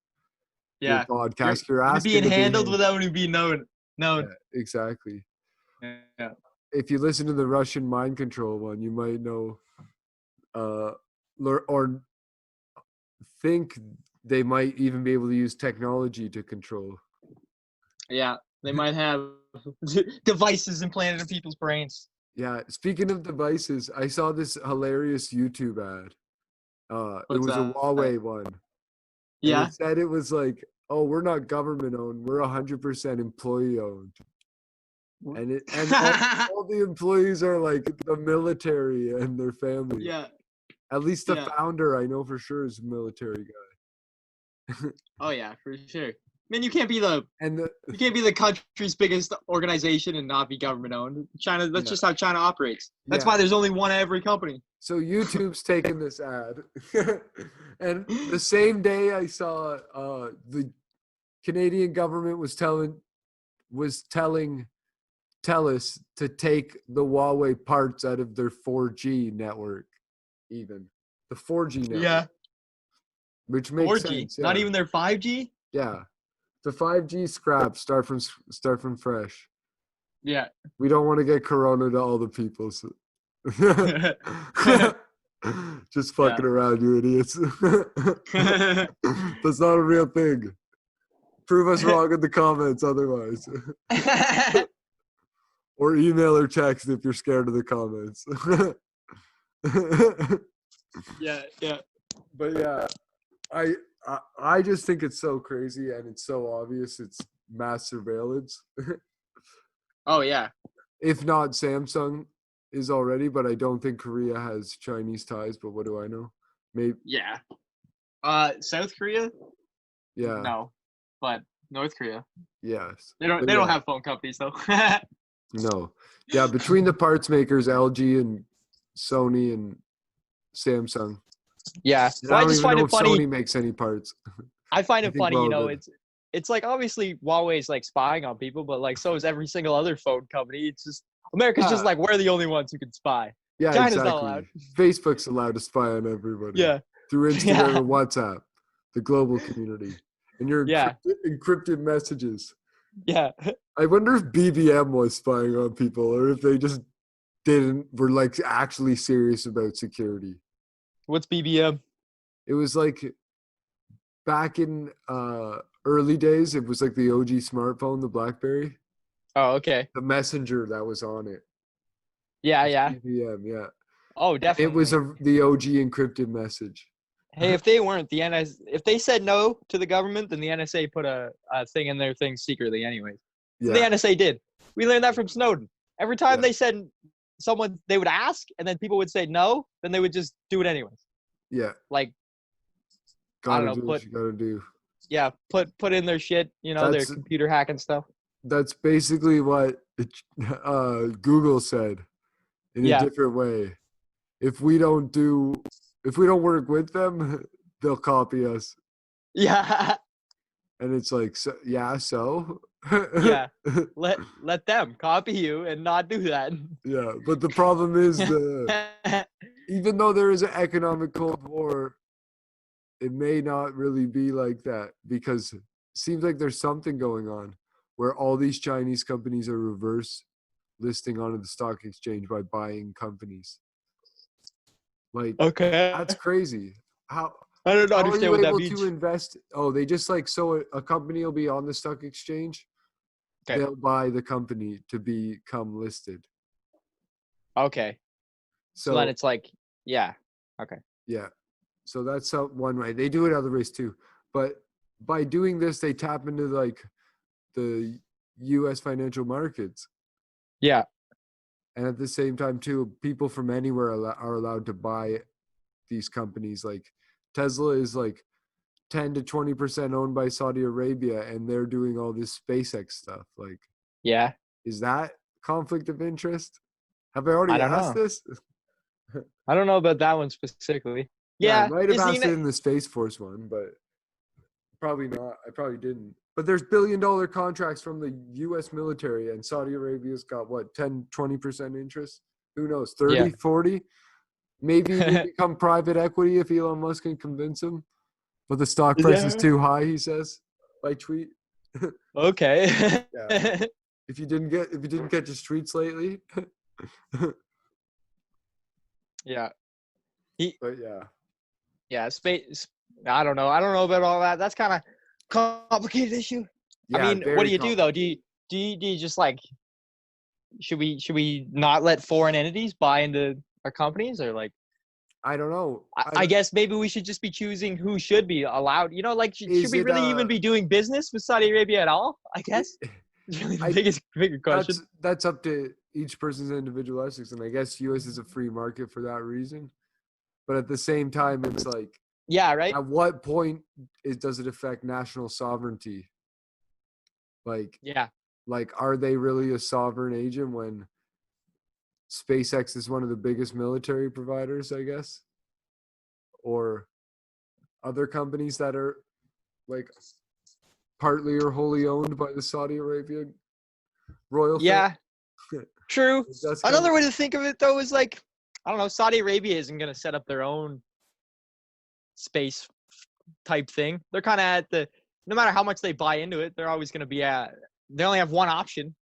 podcast, you're asking being handled without it being known. Yeah, exactly. Yeah. If you listen to the Russian mind control one, you might know, or think they might even be able to use technology to control. Yeah, they might have devices implanted in people's brains. Yeah, speaking of devices, I saw this hilarious YouTube ad. It was a Huawei one. Yeah. And it said it was like, oh, we're not government owned. We're 100% employee owned. And all the employees are like the military and their family. Yeah. At least the founder, I know for sure, is a military guy. Oh yeah, for sure. I mean, you can't be the country's biggest organization and not be government owned. China, that's just how China operates. That's why there's only one at every company. So YouTube's taking this ad, and the same day I saw the Canadian government was telling TELUS to take the Huawei parts out of their 4G network, even the 4G network. Yeah. Which makes 4G, sense. Yeah. Not even their 5G. Yeah, the 5G scrap. Start from fresh. Yeah. We don't want to get corona to all the people. So. Just fucking around, you idiots. That's not a real thing. Prove us wrong in the comments otherwise. Or email or text if you're scared of the comments. Yeah. But yeah, I just think it's so crazy and it's so obvious it's mass surveillance. Oh yeah. If not Samsung is already, but I don't think Korea has Chinese ties, but what do I know? Maybe. Yeah. South Korea? Yeah. No. But North Korea. Yes. They don't have phone companies though. No. Yeah, between the parts makers, LG and Sony and Samsung. Yeah. Well, I just find it funny. Sony makes any parts. I find it funny, it's like obviously Huawei's like spying on people, but like so is every single other phone company. It's just America's just like we're the only ones who can spy. Yeah, China's exactly. not allowed. Facebook's allowed to spy on everybody. Yeah. Through Instagram and WhatsApp, the global community. And your encrypted messages. Yeah. I wonder if BBM was spying on people or if they just were like actually serious about security. What's BBM? It was like back in early days, it was like the OG smartphone, the BlackBerry, Oh, okay. the messenger that was on it. Yeah, It's yeah. BBM, yeah. Oh, It was definitely. the OG encrypted message. Hey, if they weren't the if they said no to the government, then the NSA put a thing in their thing secretly, anyways. So the Yeah, NSA did. We learned that from Snowden. Every time yeah, they said they would ask, and then people would say no, then they would just do it anyways. yeah. Like, I don't Gotta know, do what you gotta do. put in their shit, their That's computer hacking stuff. that's basically what Google said in a Yeah, different way. If we don't work with them, they'll copy us. yeah, And it's like, so, yeah, so yeah. Let them copy you and not do that. yeah. But the problem is even though there is an economic Cold War, it may not really be like that because it seems like there's something going on where all these Chinese companies are reverse listing onto the stock exchange by buying companies. Like Okay. that's crazy. How I don't how are understand you what that able means. to invest? Oh, they just like so a company will be on the stock exchange. Okay. They'll buy the company to become listed. Okay. So then So it's like, yeah. Okay. yeah, so that's one way. They do it other ways too, but by doing this, they tap into like the U.S. financial markets, Yeah. and at the same time too, people from anywhere are allowed to buy these companies. Like Tesla is like 10 to 20% owned by Saudi Arabia, and they're doing all this SpaceX stuff. Like, Yeah. is that conflict of interest? Have I already I don't asked know. this? I don't know about that one specifically. Yeah, I Yeah. might have Is asked the it in the Space Force one, but probably not. I probably didn't. But there's billion-dollar contracts from the US military, and Saudi Arabia's got what, 10, 20% interest? Who knows? Yeah. 30, 40? Maybe they become private equity if Elon Musk can convince them. But the stock price is Yeah. too high, he says, by tweet. Okay. Yeah. If you didn't catch his tweets lately. Yeah. He But yeah. yeah, space I don't know. I don't know about all that. That's kind of complicated issue. I Yeah, mean, what do very you do though? complicated. Do you just like should we not let foreign entities buy into our companies or like I don't know. I guess maybe we should just be choosing who should be allowed. Like should Is we it really even be doing business with Saudi Arabia at all? I guess it's really the I bigger question. that's up to each person's individual ethics, and I guess US is a free market for that reason. But at the same time, it's like, Yeah, right. at what point does it affect national sovereignty? Like, Yeah, are they really a sovereign agent when SpaceX is one of the biggest military providers, I guess, or other companies that are like partly or wholly owned by the Saudi Arabia royal family? yeah, true. That's kind Another of way to think of it though is like I don't know. Saudi Arabia isn't gonna set up their own space type thing. They're kind of at the no matter how much they buy into it, they're always gonna be at. They only have one option,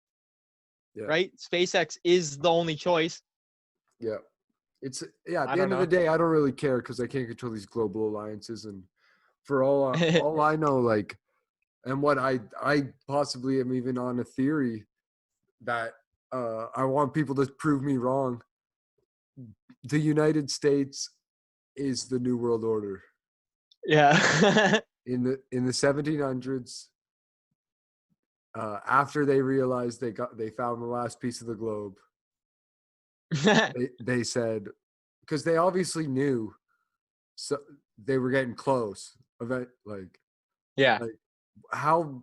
yeah, right? SpaceX is the only choice. yeah. It's at I the don't end of the know. day, I don't really care because I can't control these global alliances, and for all I know, like, and what I possibly am even on a theory that I want people to prove me wrong. The United States is the new world order. Yeah. In the 1700s, after they realized they found the last piece of the globe, they said, because they obviously knew, so they were getting close. Yeah. Like how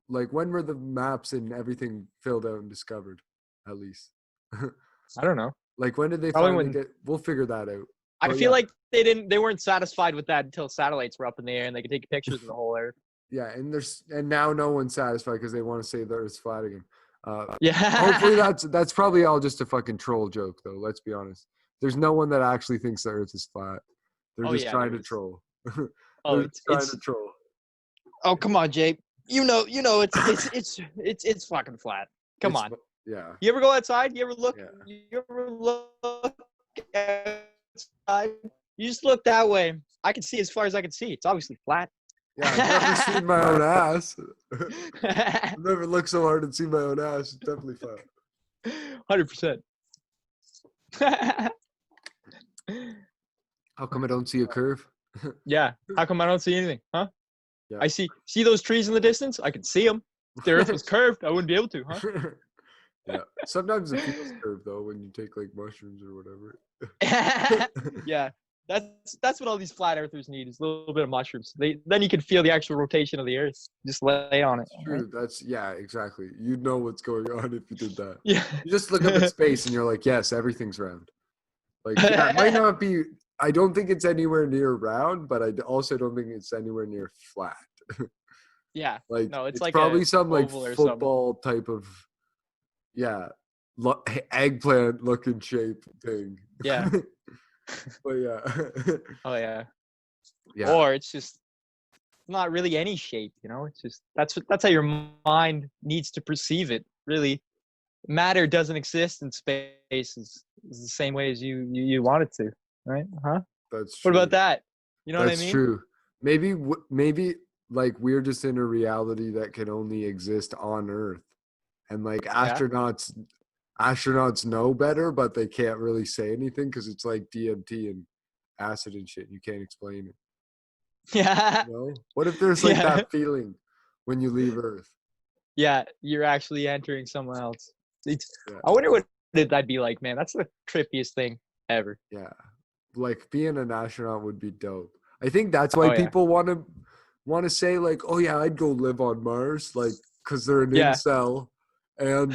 like when were the maps and everything filled out and discovered? At least, I don't know. like when did they Probably finally when get? We'll figure that out. I But feel yeah, like they weren't satisfied with that until satellites were up in the air and they could take pictures of the whole earth. yeah, and now no one's satisfied because they want to say the Earth's flat again. Hopefully Yeah. that's probably all just a fucking troll joke, though. Let's be honest. There's no one that actually thinks the Earth is flat. They're Oh just yeah, trying there to is. troll. Oh, They're just trying to troll. oh come on, Jake. it's fucking flat. Come It's- on. Yeah. You ever go outside? You ever look? Yeah. You ever look outside? You just look that way. I can see as far as I can see. It's obviously flat. Yeah, I've never seen my own ass. I've never looked so hard and seen my own ass. It's definitely flat. 100%. How come I don't see a curve? Yeah. How come I don't see anything? Huh? Yeah. I see those trees in the distance? I can see them. If the earth was curved, I wouldn't be able to, huh? Yeah. Sometimes it feels curved though when you take like mushrooms or whatever. Yeah. That's what all these flat earthers need is a little bit of mushrooms. Then you can feel the actual rotation of the earth. Just lay on it. It's true. Yeah, exactly. You'd know what's going on if you did that. Yeah. You just look up at space and you're like, yes, everything's round. Like, yeah, it might not be. I don't think it's anywhere near round, but I also don't think it's anywhere near flat. Yeah. Like, No, it's like probably a some like oval or something. football type of, yeah, eggplant looking shape thing. Yeah. But yeah. Oh yeah. Yeah. Or it's just not really any shape, It's just that's how your mind needs to perceive it. Really, matter doesn't exist in space is the same way as you want it to, right? Huh? That's true. What about that? You know That's what I mean? true. Maybe like we're just in a reality that can only exist on Earth, and like astronauts know better, but they can't really say anything because it's like DMT and acid and shit. You can't explain it. Yeah. You know? What if there's like Yeah. that feeling when you leave Earth? Yeah, you're actually entering someone else. Yeah. I wonder what that'd be like, man. That's the trippiest thing ever. Yeah, like being an astronaut would be dope. I think that's why Oh, yeah. people want to say like, oh yeah, I'd go live on Mars, like because they're an Yeah. incel, and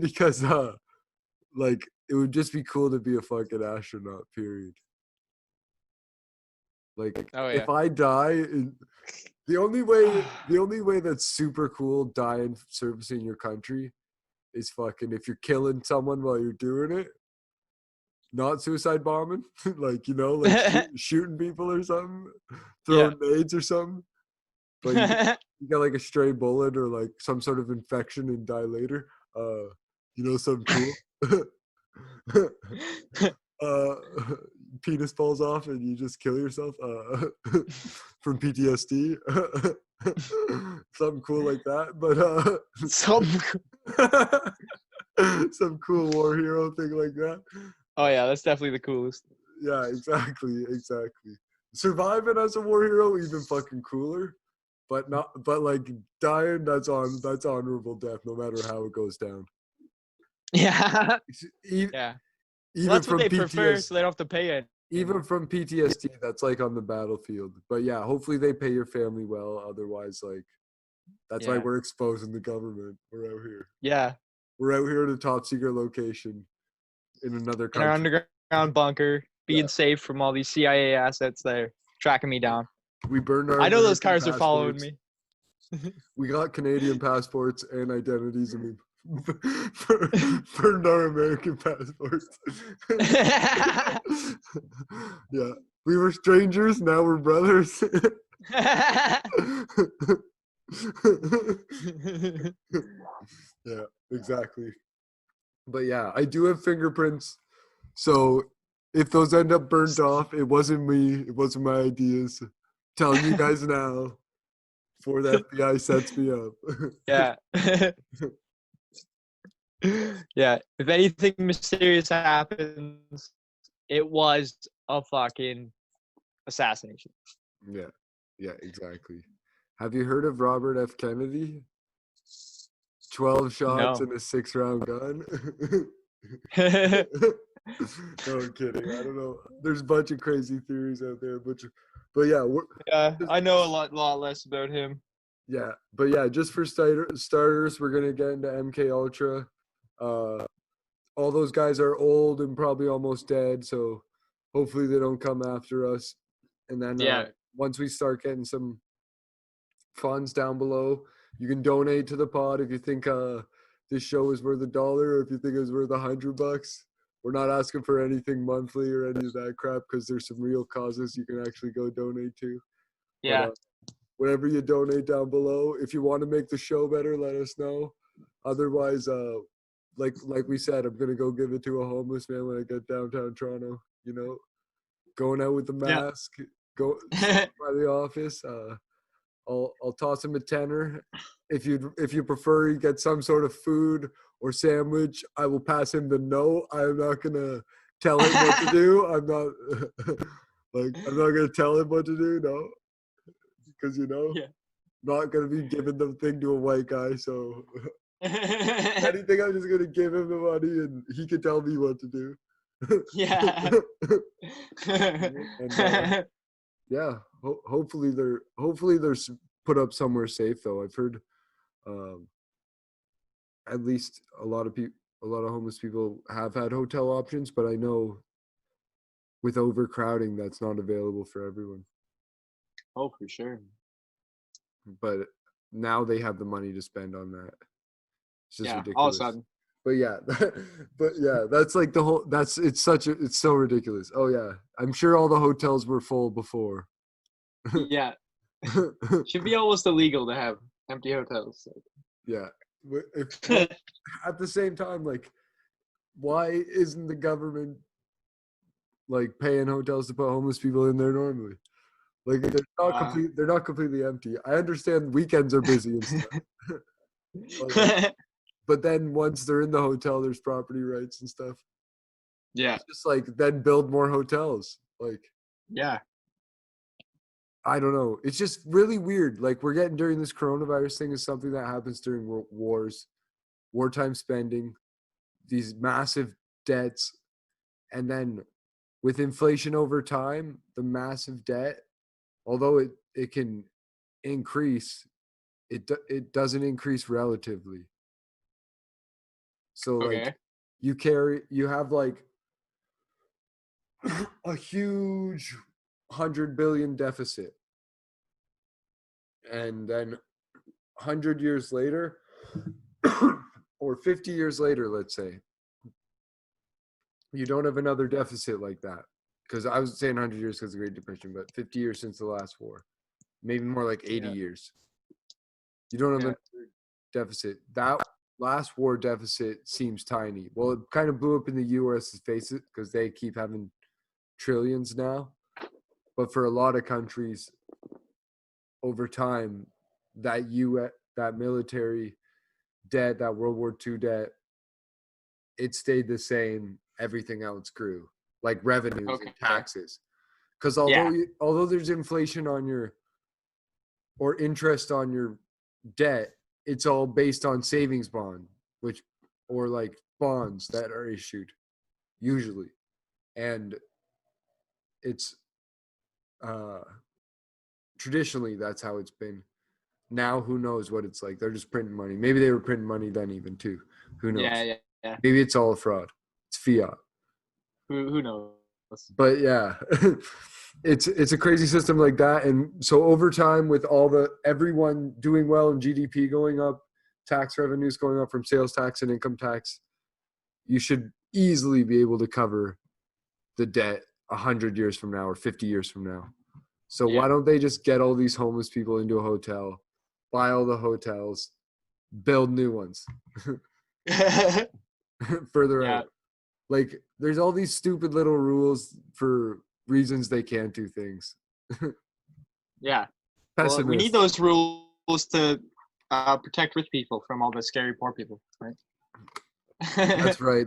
because like it would just be cool to be a fucking astronaut. Period. Like Oh, yeah. if I die, the only way that's super cool dying servicing your country is fucking if you're killing someone while you're doing it. Not suicide bombing, like shooting people or something, throwing nades or something. But you got like a stray bullet or like some sort of infection and die later. Something cool. Penis falls off and you just kill yourself from PTSD. Something cool like that, but some cool war hero thing like that. Oh yeah, that's definitely the coolest. Yeah, exactly. Surviving as a war hero, even fucking cooler. But like dying, that's honorable death, no matter how it goes down. Yeah. Yeah. Well, that's what they prefer, so they don't have to pay it. Even from PTSD, that's like on the battlefield. But yeah, hopefully they pay your family well. Otherwise, like that's why we're exposing the government. We're out here. Yeah. We're out here at a top secret location in another country. In our underground bunker, being safe from all these CIA assets that are tracking me down. We burned our. I know those cars are following me. We got Canadian passports and identities, and we burned our American passports. Yeah, we were strangers. Now we're brothers. Yeah, exactly. But yeah, I do have fingerprints. So if those end up burned off, it wasn't me. It wasn't my ideas. Telling you guys now before the FBI sets me up. Yeah. Yeah. If anything mysterious happens, it was a fucking assassination. Yeah. Yeah, exactly. Have you heard of Robert F. Kennedy? 12 shots and a 6-round gun? No, I'm kidding. I don't know. There's a bunch of crazy theories out there, but yeah. I know a lot less about him. Yeah, but yeah, just for starters, we're gonna get into MKUltra. All those guys are old and probably almost dead, so hopefully they don't come after us. And then once we start getting some funds down below, you can donate to the pod if you think this show is worth $1 or if you think it's worth $100. We're not asking for anything monthly or any of that crap because there's some real causes you can actually go donate to. Yeah. whatever you donate down below. If you want to make the show better, let us know. Otherwise, like we said, I'm gonna go give it to a homeless man when I get downtown Toronto. You know, going out with the mask, go by the office. I'll toss him a tenner. If you prefer, you get some sort of food or sandwich. I will pass him the note. I'm not gonna tell him what to do. I'm not gonna tell him what to do. No, because not gonna be giving the thing to a white guy. So anything, I'm just gonna give him the money, and he can tell me what to do. Yeah. And, hopefully they're put up somewhere safe though. I've heard at least a lot of homeless people have had hotel options, but I know with overcrowding that's not available for everyone. Oh, for sure. But now they have the money to spend on that. It's just ridiculous. All of a sudden. But yeah, that's like the whole. It's so ridiculous. Oh yeah, I'm sure all the hotels were full before. Yeah. Should be almost illegal to have empty hotels. Yeah. At the same time, like, why isn't the government like paying hotels to put homeless people in there normally? Like, they're not completely empty. I understand weekends are busy and stuff. But then once they're in the hotel, there's property rights and stuff. Yeah. It's just like, then build more hotels. Like, yeah. I don't know. It's just really weird. Like, we're getting during this coronavirus thing is something that happens during wars, wartime spending, these massive debts. And then with inflation over time, the massive debt, although it can increase, it doesn't increase relatively. So like you have like a huge 100 billion deficit, and then 100 years later or 50 years later, let's say, you don't have another deficit like that. Because I was saying 100 years because of the Great Depression, but 50 years since the last war, maybe more like 80 years. You don't have another deficit. That last war deficit seems tiny. Well, it kind of blew up in the U.S.'s faces because they keep having trillions now. But for a lot of countries, over time, that military debt, that World War II debt, it stayed the same. Everything else grew, like revenues and taxes. Because although there's inflation on or interest on your debt, it's all based on savings bond, or like bonds that are issued usually. And it's traditionally that's how it's been. Now who knows what it's like? They're just printing money. Maybe they were printing money then even too. Who knows? Yeah. Maybe it's all a fraud. It's fiat. Who knows? But yeah, it's a crazy system like that. And so over time, with everyone doing well and GDP going up, tax revenues going up from sales tax and income tax, you should easily be able to cover the debt 100 years from now or 50 years from now. So why don't they just get all these homeless people into a hotel, buy all the hotels, build new ones further out? Like, there's all these stupid little rules for reasons they can't do things. Yeah. Well, we need those rules to protect rich people from all the scary poor people, right? That's right.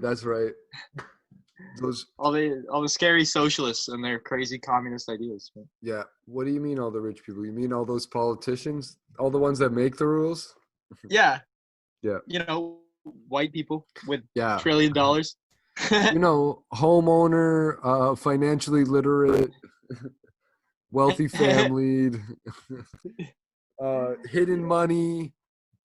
All the scary socialists and their crazy communist ideas. Right? Yeah. What do you mean all the rich people? You mean all those politicians? All the ones that make the rules? Yeah. Yeah. White people with $1 $1 trillion. Homeowner, financially literate, wealthy family, hidden money,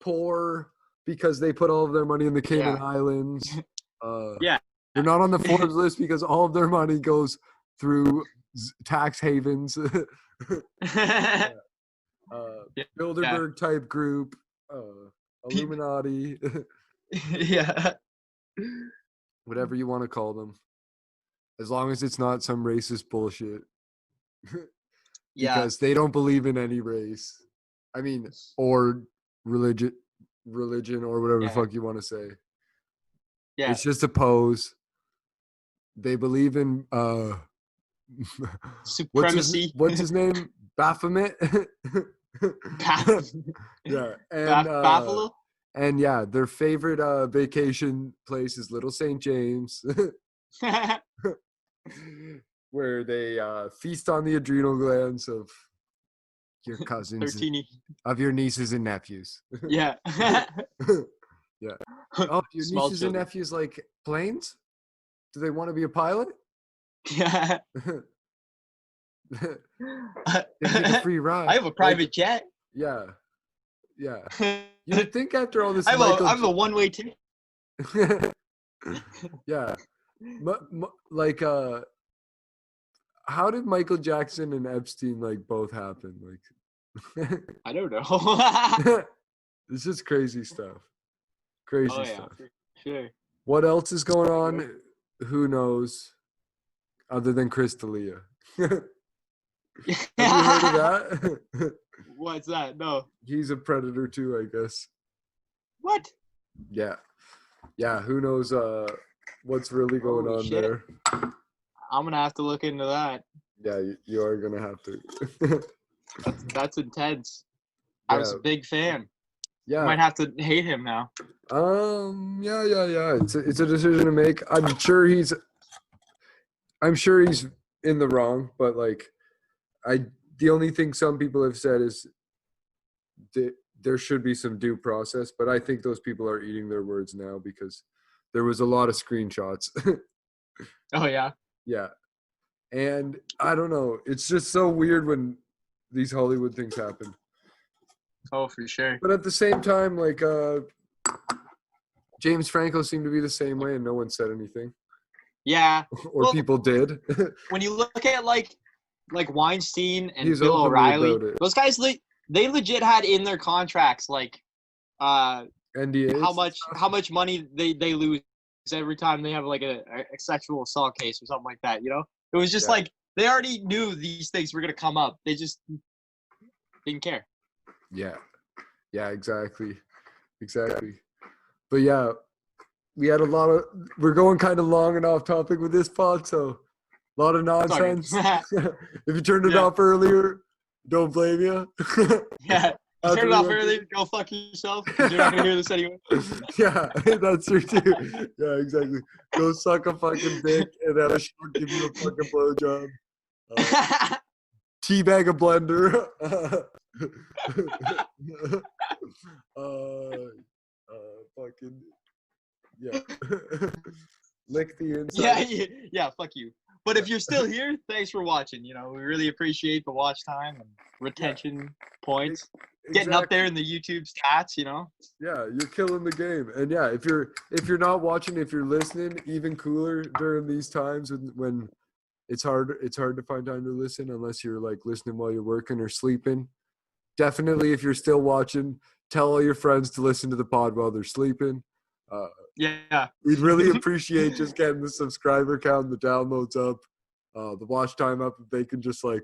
poor because they put all of their money in the Cayman Islands. They're not on the Forbes list because all of their money goes through tax havens. Bilderberg-type group, Illuminati. Yeah. Whatever you want to call them. As long as it's not some racist bullshit. Because they don't believe in any race. I mean, or religion or whatever the fuck you want to say. Yeah. It's just a pose. They believe in Supremacy. What's his name? Baphomet. Yeah, and Buffalo. and yeah, their favorite vacation place is Little St. James, where they feast on the adrenal glands of your cousins, 13. of your nieces and nephews. Yeah. Yeah. Oh, your Small nieces and children. nephews like planes? Do they want to be a pilot? Yeah. They get a free ride. I have a private jet. Yeah. Yeah. You would think after all this, I'm a one-way ticket. Yeah. Like, how did Michael Jackson and Epstein like both happen? Like, I don't know. it's just crazy stuff. Crazy Oh yeah, stuff. for sure. What else is going on? Who knows? Other than Chris D'Elia. Have you heard of that? What's that? No. He's a predator too, I guess. What? Yeah. Yeah, who knows what's really going Holy on shit. there. I'm gonna have to look into that. Yeah, you are gonna have to. That's intense. I was a Yeah. big fan. Yeah. Might have to hate him now. Yeah. It's a decision to make. I'm sure he's in the wrong, but like the only thing some people have said is there should be some due process, but I think those people are eating their words now because there was a lot of screenshots. Oh yeah. Yeah. And I don't know. It's just so weird when these Hollywood things happen. Oh, for sure. But at the same time, like James Franco seemed to be the same way and no one said anything. Yeah. Or Well, people did. When you look at like Weinstein and He's Bill openly O'Reilly, about it. those guys they legit had in their contracts like NDAs. how much money they lose every time they have like a sexual assault case or something like that, you know? It was just like they already knew these things were gonna come up. They just didn't care. Yeah. Yeah, exactly. But yeah, we had we're going kind of long and off topic with this pod, so a lot of nonsense. If you turned it off earlier, don't blame you. Yeah. You turn it off early, go fuck yourself. 'Cause you're not gonna hear this anyway. Yeah, that's true too. Yeah, exactly. Go suck a fucking dick and then she'll give you a fucking blowjob. Teabag a blender. Fucking yeah. Lick the inside. Yeah, fuck you. But if you're still here, thanks for watching. You know, we really appreciate the watch time and retention points. Getting up there in the YouTube stats, you know. Yeah, you're killing the game. And yeah, if you're not watching, if you're listening, even cooler during these times when it's hard to find time to listen unless you're like listening while you're working or sleeping. Definitely, if you're still watching, tell all your friends to listen to the pod while they're sleeping. Yeah. We'd really appreciate just getting the subscriber count, the downloads up, the watch time up. If they can just like,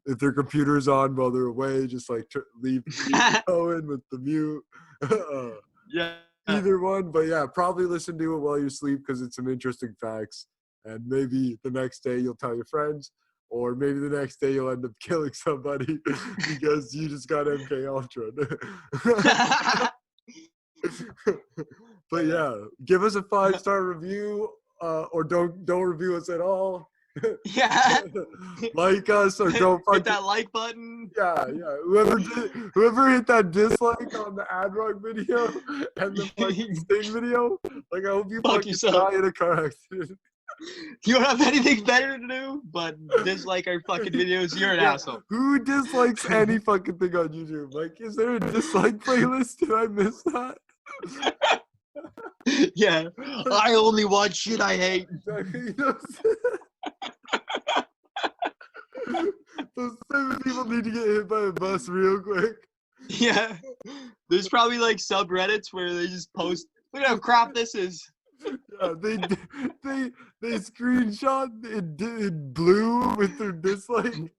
if their computer's on while they're away, just like leave going with the mute. Yeah. Either one, but yeah, probably listen to it while you sleep because it's some interesting facts. And maybe the next day you'll tell your friends, or maybe the next day you'll end up killing somebody because you just got MKULTRA. But yeah, give us a 5-star review, or don't review us at all. Yeah. Like us or don't hit that like button. Yeah. Whoever hit that dislike on the AdRock video and the fucking Sting video, like I hope you fucking die in a car accident. You don't have anything better to do but dislike our fucking videos. You're an asshole. Who dislikes any fucking thing on YouTube? Like, is there a dislike playlist? Did I miss that? Yeah. I only watch shit I hate. Those 7 people need to get hit by a bus real quick. Yeah. There's probably like subreddits where they just post, look at how crap this is. Yeah, they screenshot it blue with their dislike.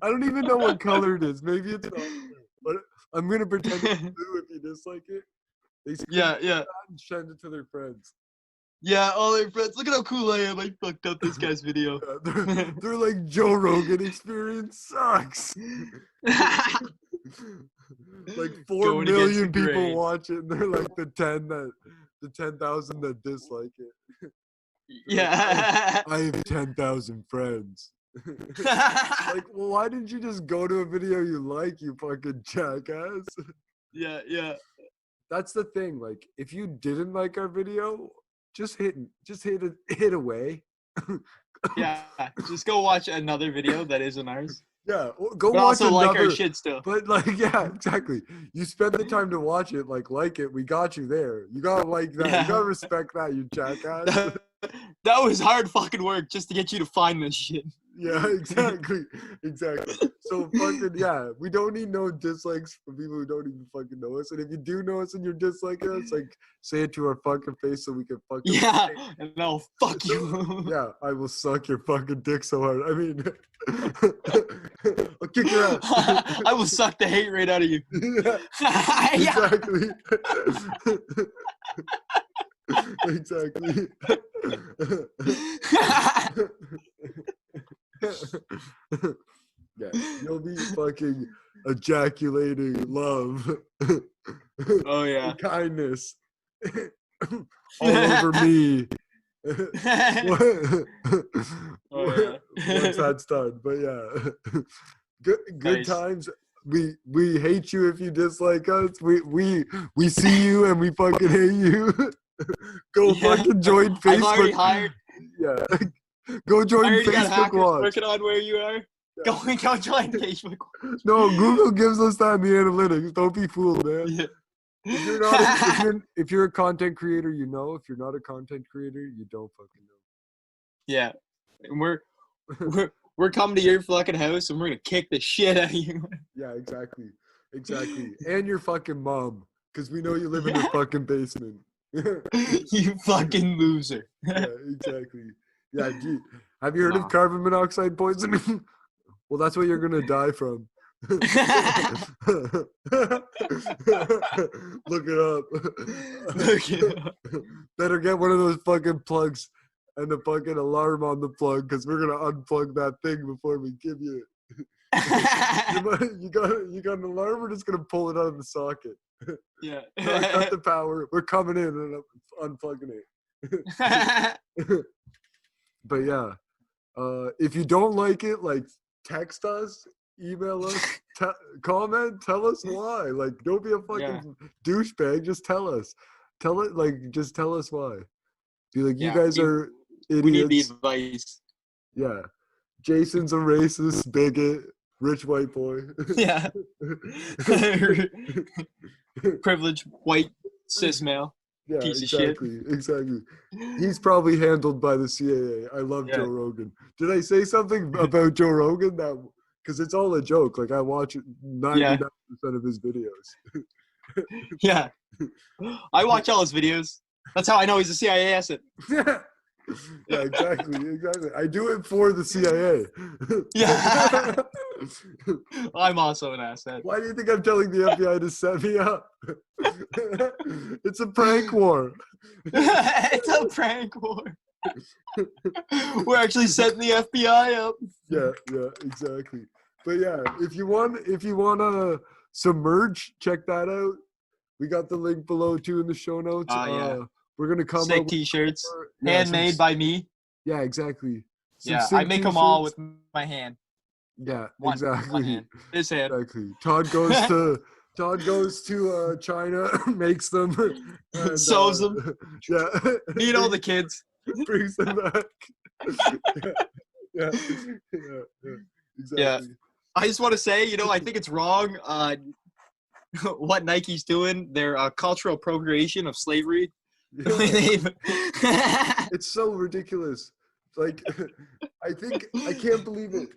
I don't even know what color it is. Maybe it's not blue. But I'm gonna pretend it's blue if you dislike it. They Yeah. and send it to their friends. Yeah, all their friends. Look at how cool I am. I fucked up this guy's video. Yeah, they're like Joe Rogan experience sucks. Like 4 Going against the million people grain. watch it. And they're like the 10,000 that dislike it. Yeah. I have 10,000 friends. Like, well, why didn't you just go to a video you like, you fucking jackass? Yeah. That's the thing. Like, if you didn't like our video, just hit away. Yeah. Just go watch another video that isn't ours. Yeah, go But watch also another. like our shit still. But like, yeah, exactly. You spend the time to watch it, like it. We got you there. You gotta like that. Yeah. You gotta respect that, you jackass. That was hard fucking work just to get you to find this shit. Yeah, exactly. So fucking yeah, we don't need no dislikes from people who don't even fucking know us. And if you do know us and you're disliking us, like say it to our fucking face so we can fucking Yeah, and I'll fuck you. Yeah, I will suck your fucking dick so hard. I mean, I'll kick your ass. I will suck the hate right out of you. Yeah, exactly. Yeah, you'll be fucking ejaculating love. Oh yeah. And kindness all over me. Oh, yeah. Once that's done, but yeah, good Nice. times. We hate you if you dislike us. We see you and we fucking hate you. Go Yeah. fucking join Facebook. I've already hired. Yeah, go join I already got Facebook hackers Watch. working on where you are. Yeah. Go join Facebook. No, Google gives us that in the analytics. Don't be fooled, man. Yeah. If you're not, if you're a content creator, you know. If you're not a content creator, you don't fucking know. Yeah, and we're coming to your fucking house and we're gonna kick the shit out of you. Yeah, exactly. And your fucking mom, because we know you live in her fucking basement. You fucking loser. Yeah, exactly. Yeah, gee. Have you heard of carbon monoxide poisoning? Well, that's what you're gonna die from. Look it up. Look it up. Better get one of those fucking plugs and a fucking alarm on the plug, because we're gonna unplug that thing before we give you it. You got an alarm. We're just gonna pull it out of the socket. Yeah. Cut the power. We're coming in and unplugging it. But yeah, if you don't like it, like text us, email us, comment, tell us why. Like, don't be a fucking douchebag. Just tell us. Just tell us why. Be like, you guys are idiots. We need the advice. Yeah. Jason's a racist, bigot, rich white boy. Yeah. Privileged white cis male. Yeah, Piece exactly. He's probably handled by the CAA. I love Joe Rogan. Did I say something about Joe Rogan? Because it's all a joke. Like, I watch 99% of his videos. Yeah. I watch all his videos. That's how I know he's a CIA asset. Yeah, exactly. I do it for the CIA. Yeah. I'm also an asset. Why do you think I'm telling the FBI to set me up? It's a prank war. It's a prank war. We're actually setting the FBI up. Yeah, exactly. But yeah, if you want some merch, check that out. We got the link below too in the show notes. We're gonna come sick up t-shirts, handmade by me. Yeah, exactly. I make them all with my hand. Yeah, One exactly. hand. His hand. Exactly. Todd goes to China, makes them, and, sews them. Yeah. Feed all the kids. Brings them back. Yeah. Exactly. Yeah. I just want to say, I think it's wrong. What Nike's doing, their cultural appropriation of slavery. Yeah. It's so ridiculous. Like, I can't believe it.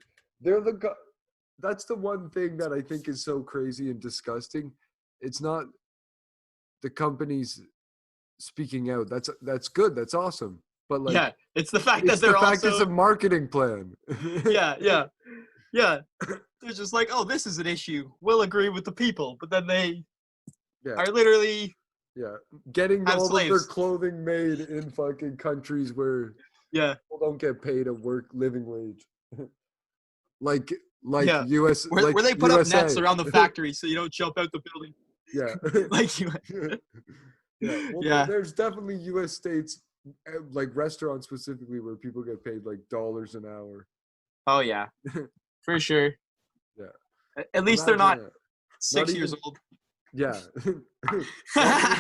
That's the one thing that I think is so crazy and disgusting. It's not the companies speaking out. That's good. That's awesome. But like, it's the fact that they're it's a marketing plan. Yeah. they're just like, oh, this is an issue. We'll agree with the people, but then they Yeah. are literally Getting have all of their slaves. clothing made in fucking countries where people don't get paid a living wage. like Yeah. US where they put USA. up nets around the factory so you don't jump out the building. Yeah. Like you. Well, there's definitely US states, like restaurants specifically, where people get paid like dollars an hour. Oh yeah, for sure. Yeah. At least they're not Imagine 6 Not years even- old. Yeah.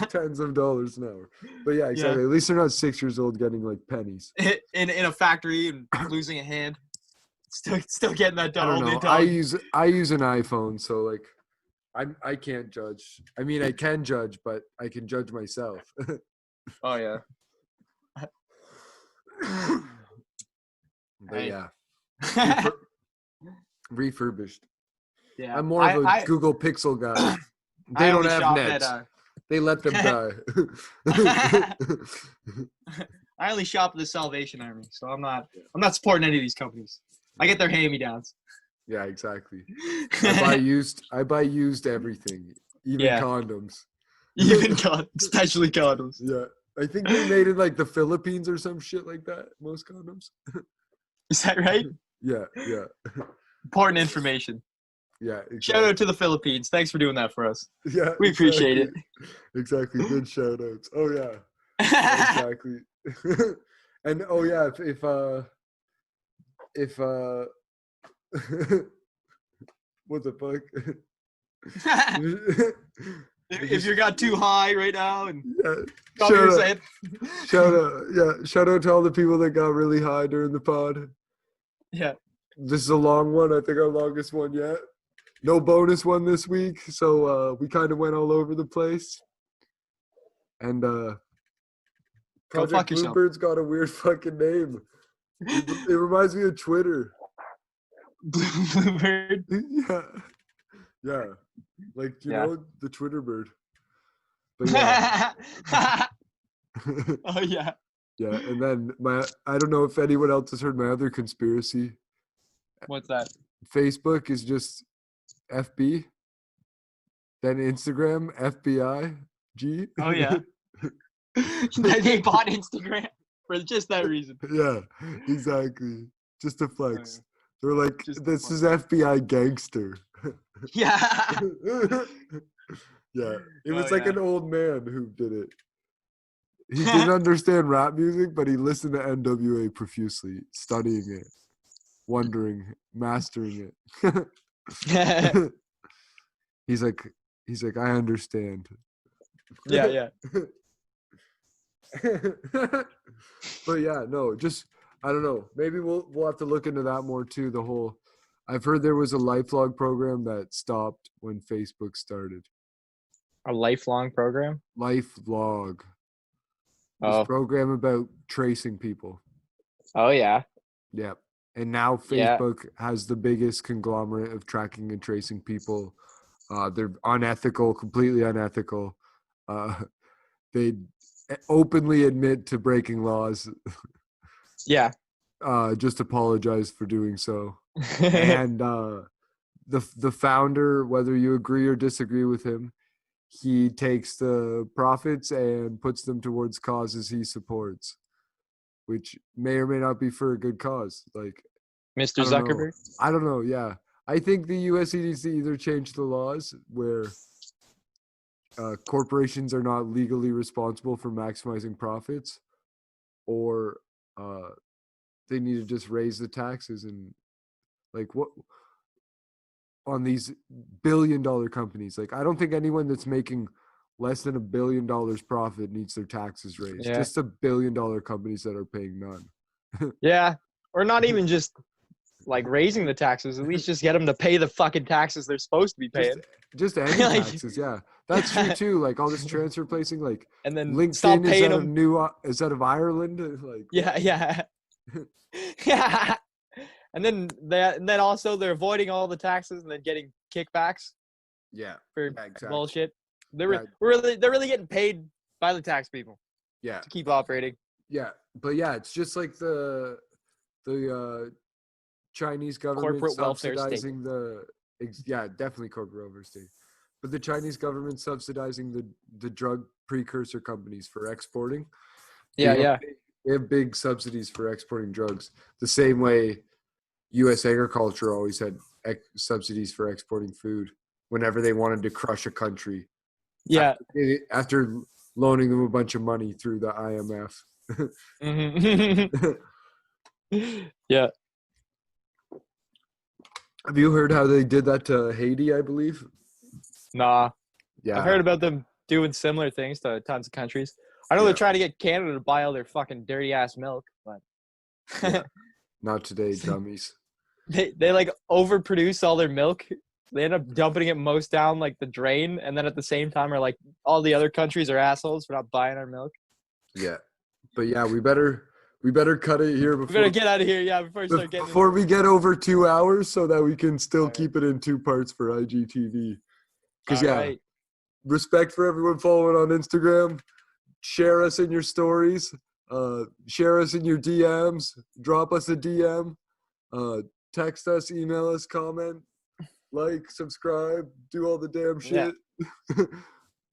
Tens of dollars an hour. But yeah, exactly. At least they're not 6 years old getting like pennies. In a factory and losing a hand. Still getting that I don't dollar. know. I use an iPhone, so like I can't judge. I mean, I can judge, but I can judge myself. Oh yeah. But Hey. yeah, refurbished. Yeah. I'm more of a Google Pixel guy. They don't have nets. They let them die. I only shop at the Salvation Army, so I'm not supporting any of these companies. I get their hand-me-downs. Yeah, exactly. I buy used everything, even condoms. Especially condoms. Yeah, I think they made it like the Philippines or some shit like that. Most condoms. Is that right? Yeah. Important information. Yeah. Exactly. Shout out to the Philippines. Thanks for doing that for us. Yeah, we appreciate it. Exactly. Good shout outs. Oh yeah. Exactly. And oh yeah, if what the fuck? if you got too high right now and shout out to all the people that got really high during the pod. Yeah. This is a long one. I think our longest one yet. No bonus one this week, so we kind of went all over the place. And Project Bluebird's got a weird fucking name. It reminds me of Twitter. Bluebird. Yeah. Like you know the Twitter bird. But yeah. Oh yeah. Yeah, and then I don't know if anyone else has heard my other conspiracy. What's that? Facebook is just FB. Then Instagram, FBI. G. Oh yeah. They bought Instagram for just that reason. Yeah, exactly. Just to flex. They're like, this is flex. FBI gangster. Yeah. Yeah. It was like an old man who did it. He didn't understand rap music, but he listened to NWA profusely, studying it, wondering, mastering it. He's like, I understand. Yeah. But yeah, no, just I don't know. Maybe we'll have to look into that more too. The whole I've heard there was a lifelog program that stopped when Facebook started. A lifelong program? Lifelog. This program about tracing people. Oh yeah. Yeah. And now Facebook has the biggest conglomerate of tracking and tracing people. They're unethical, completely unethical. They openly admit to breaking laws. Yeah. Just apologize for doing so. And the founder, whether you agree or disagree with him, he takes the profits and puts them towards causes he supports, which may or may not be for a good cause. Like Mr. Zuckerberg? I don't know. Yeah. I think the US needs to either change the laws where corporations are not legally responsible for maximizing profits, or they need to just raise the taxes and like what on these billion-dollar companies. Like I don't think anyone that's making less than $1 billion profit needs their taxes raised. Yeah. Just $1 billion companies that are paying none. Yeah. Or not even just like raising the taxes. At least just get them to pay the fucking taxes they're supposed to be paying. Just any taxes, yeah. That's true too. Like all this transfer placing, like and then LinkedIn stop paying them. Is that of Ireland? Like Yeah. Yeah. And then also they're avoiding all the taxes and then getting kickbacks. Yeah. For exactly. bullshit. They're really getting paid by the tax people. Yeah. To keep operating. Yeah, but yeah, it's just like the Chinese government Corporate welfare state. subsidizing definitely corporate welfare state. But the Chinese government subsidizing the drug precursor companies for exporting. They have big subsidies for exporting drugs. The same way U.S. agriculture always had subsidies for exporting food whenever they wanted to crush a country. Yeah. After loaning them a bunch of money through the IMF. Yeah. Have you heard how they did that to Haiti, I believe? Nah. Yeah. I've heard about them doing similar things to tons of countries. I know they're trying to get Canada to buy all their fucking dirty ass milk, but Not today, dummies. they like overproduce all their milk. They end up dumping it most down like the drain, and then at the same time are like, all the other countries are assholes for not buying our milk. Yeah. But yeah, we better cut it here before We better get out of here, before we get over 2 hours so that we can still keep it in 2 parts for IGTV. Because respect for everyone following on Instagram. Share us in your stories. Share us in your DMs. Drop us a DM. Text us, email us, comment, like, subscribe, do all the damn shit. Yeah.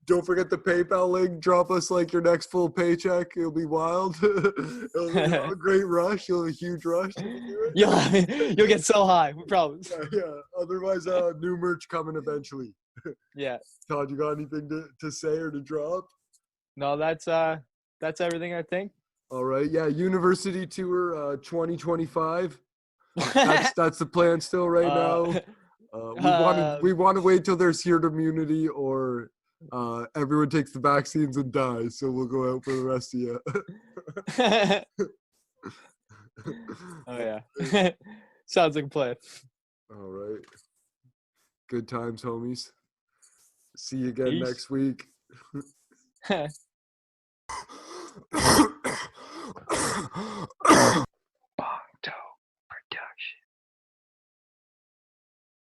Don't forget the PayPal link. Drop us like your next full paycheck. It'll be wild. It'll be a great rush. You'll have a huge rush. You'll get so high. We promise. Yeah. Otherwise, new merch coming eventually. Yeah. Todd, you got anything to say or to drop? No, that's everything, I think. All right. Yeah. University tour 2025. That's the plan still right now. We want to wait till there's herd immunity or everyone takes the vaccines and dies. So we'll go out for the rest of you. Oh yeah. Sounds like a plan. All right. Good times, homies. See you again Peace. Next week.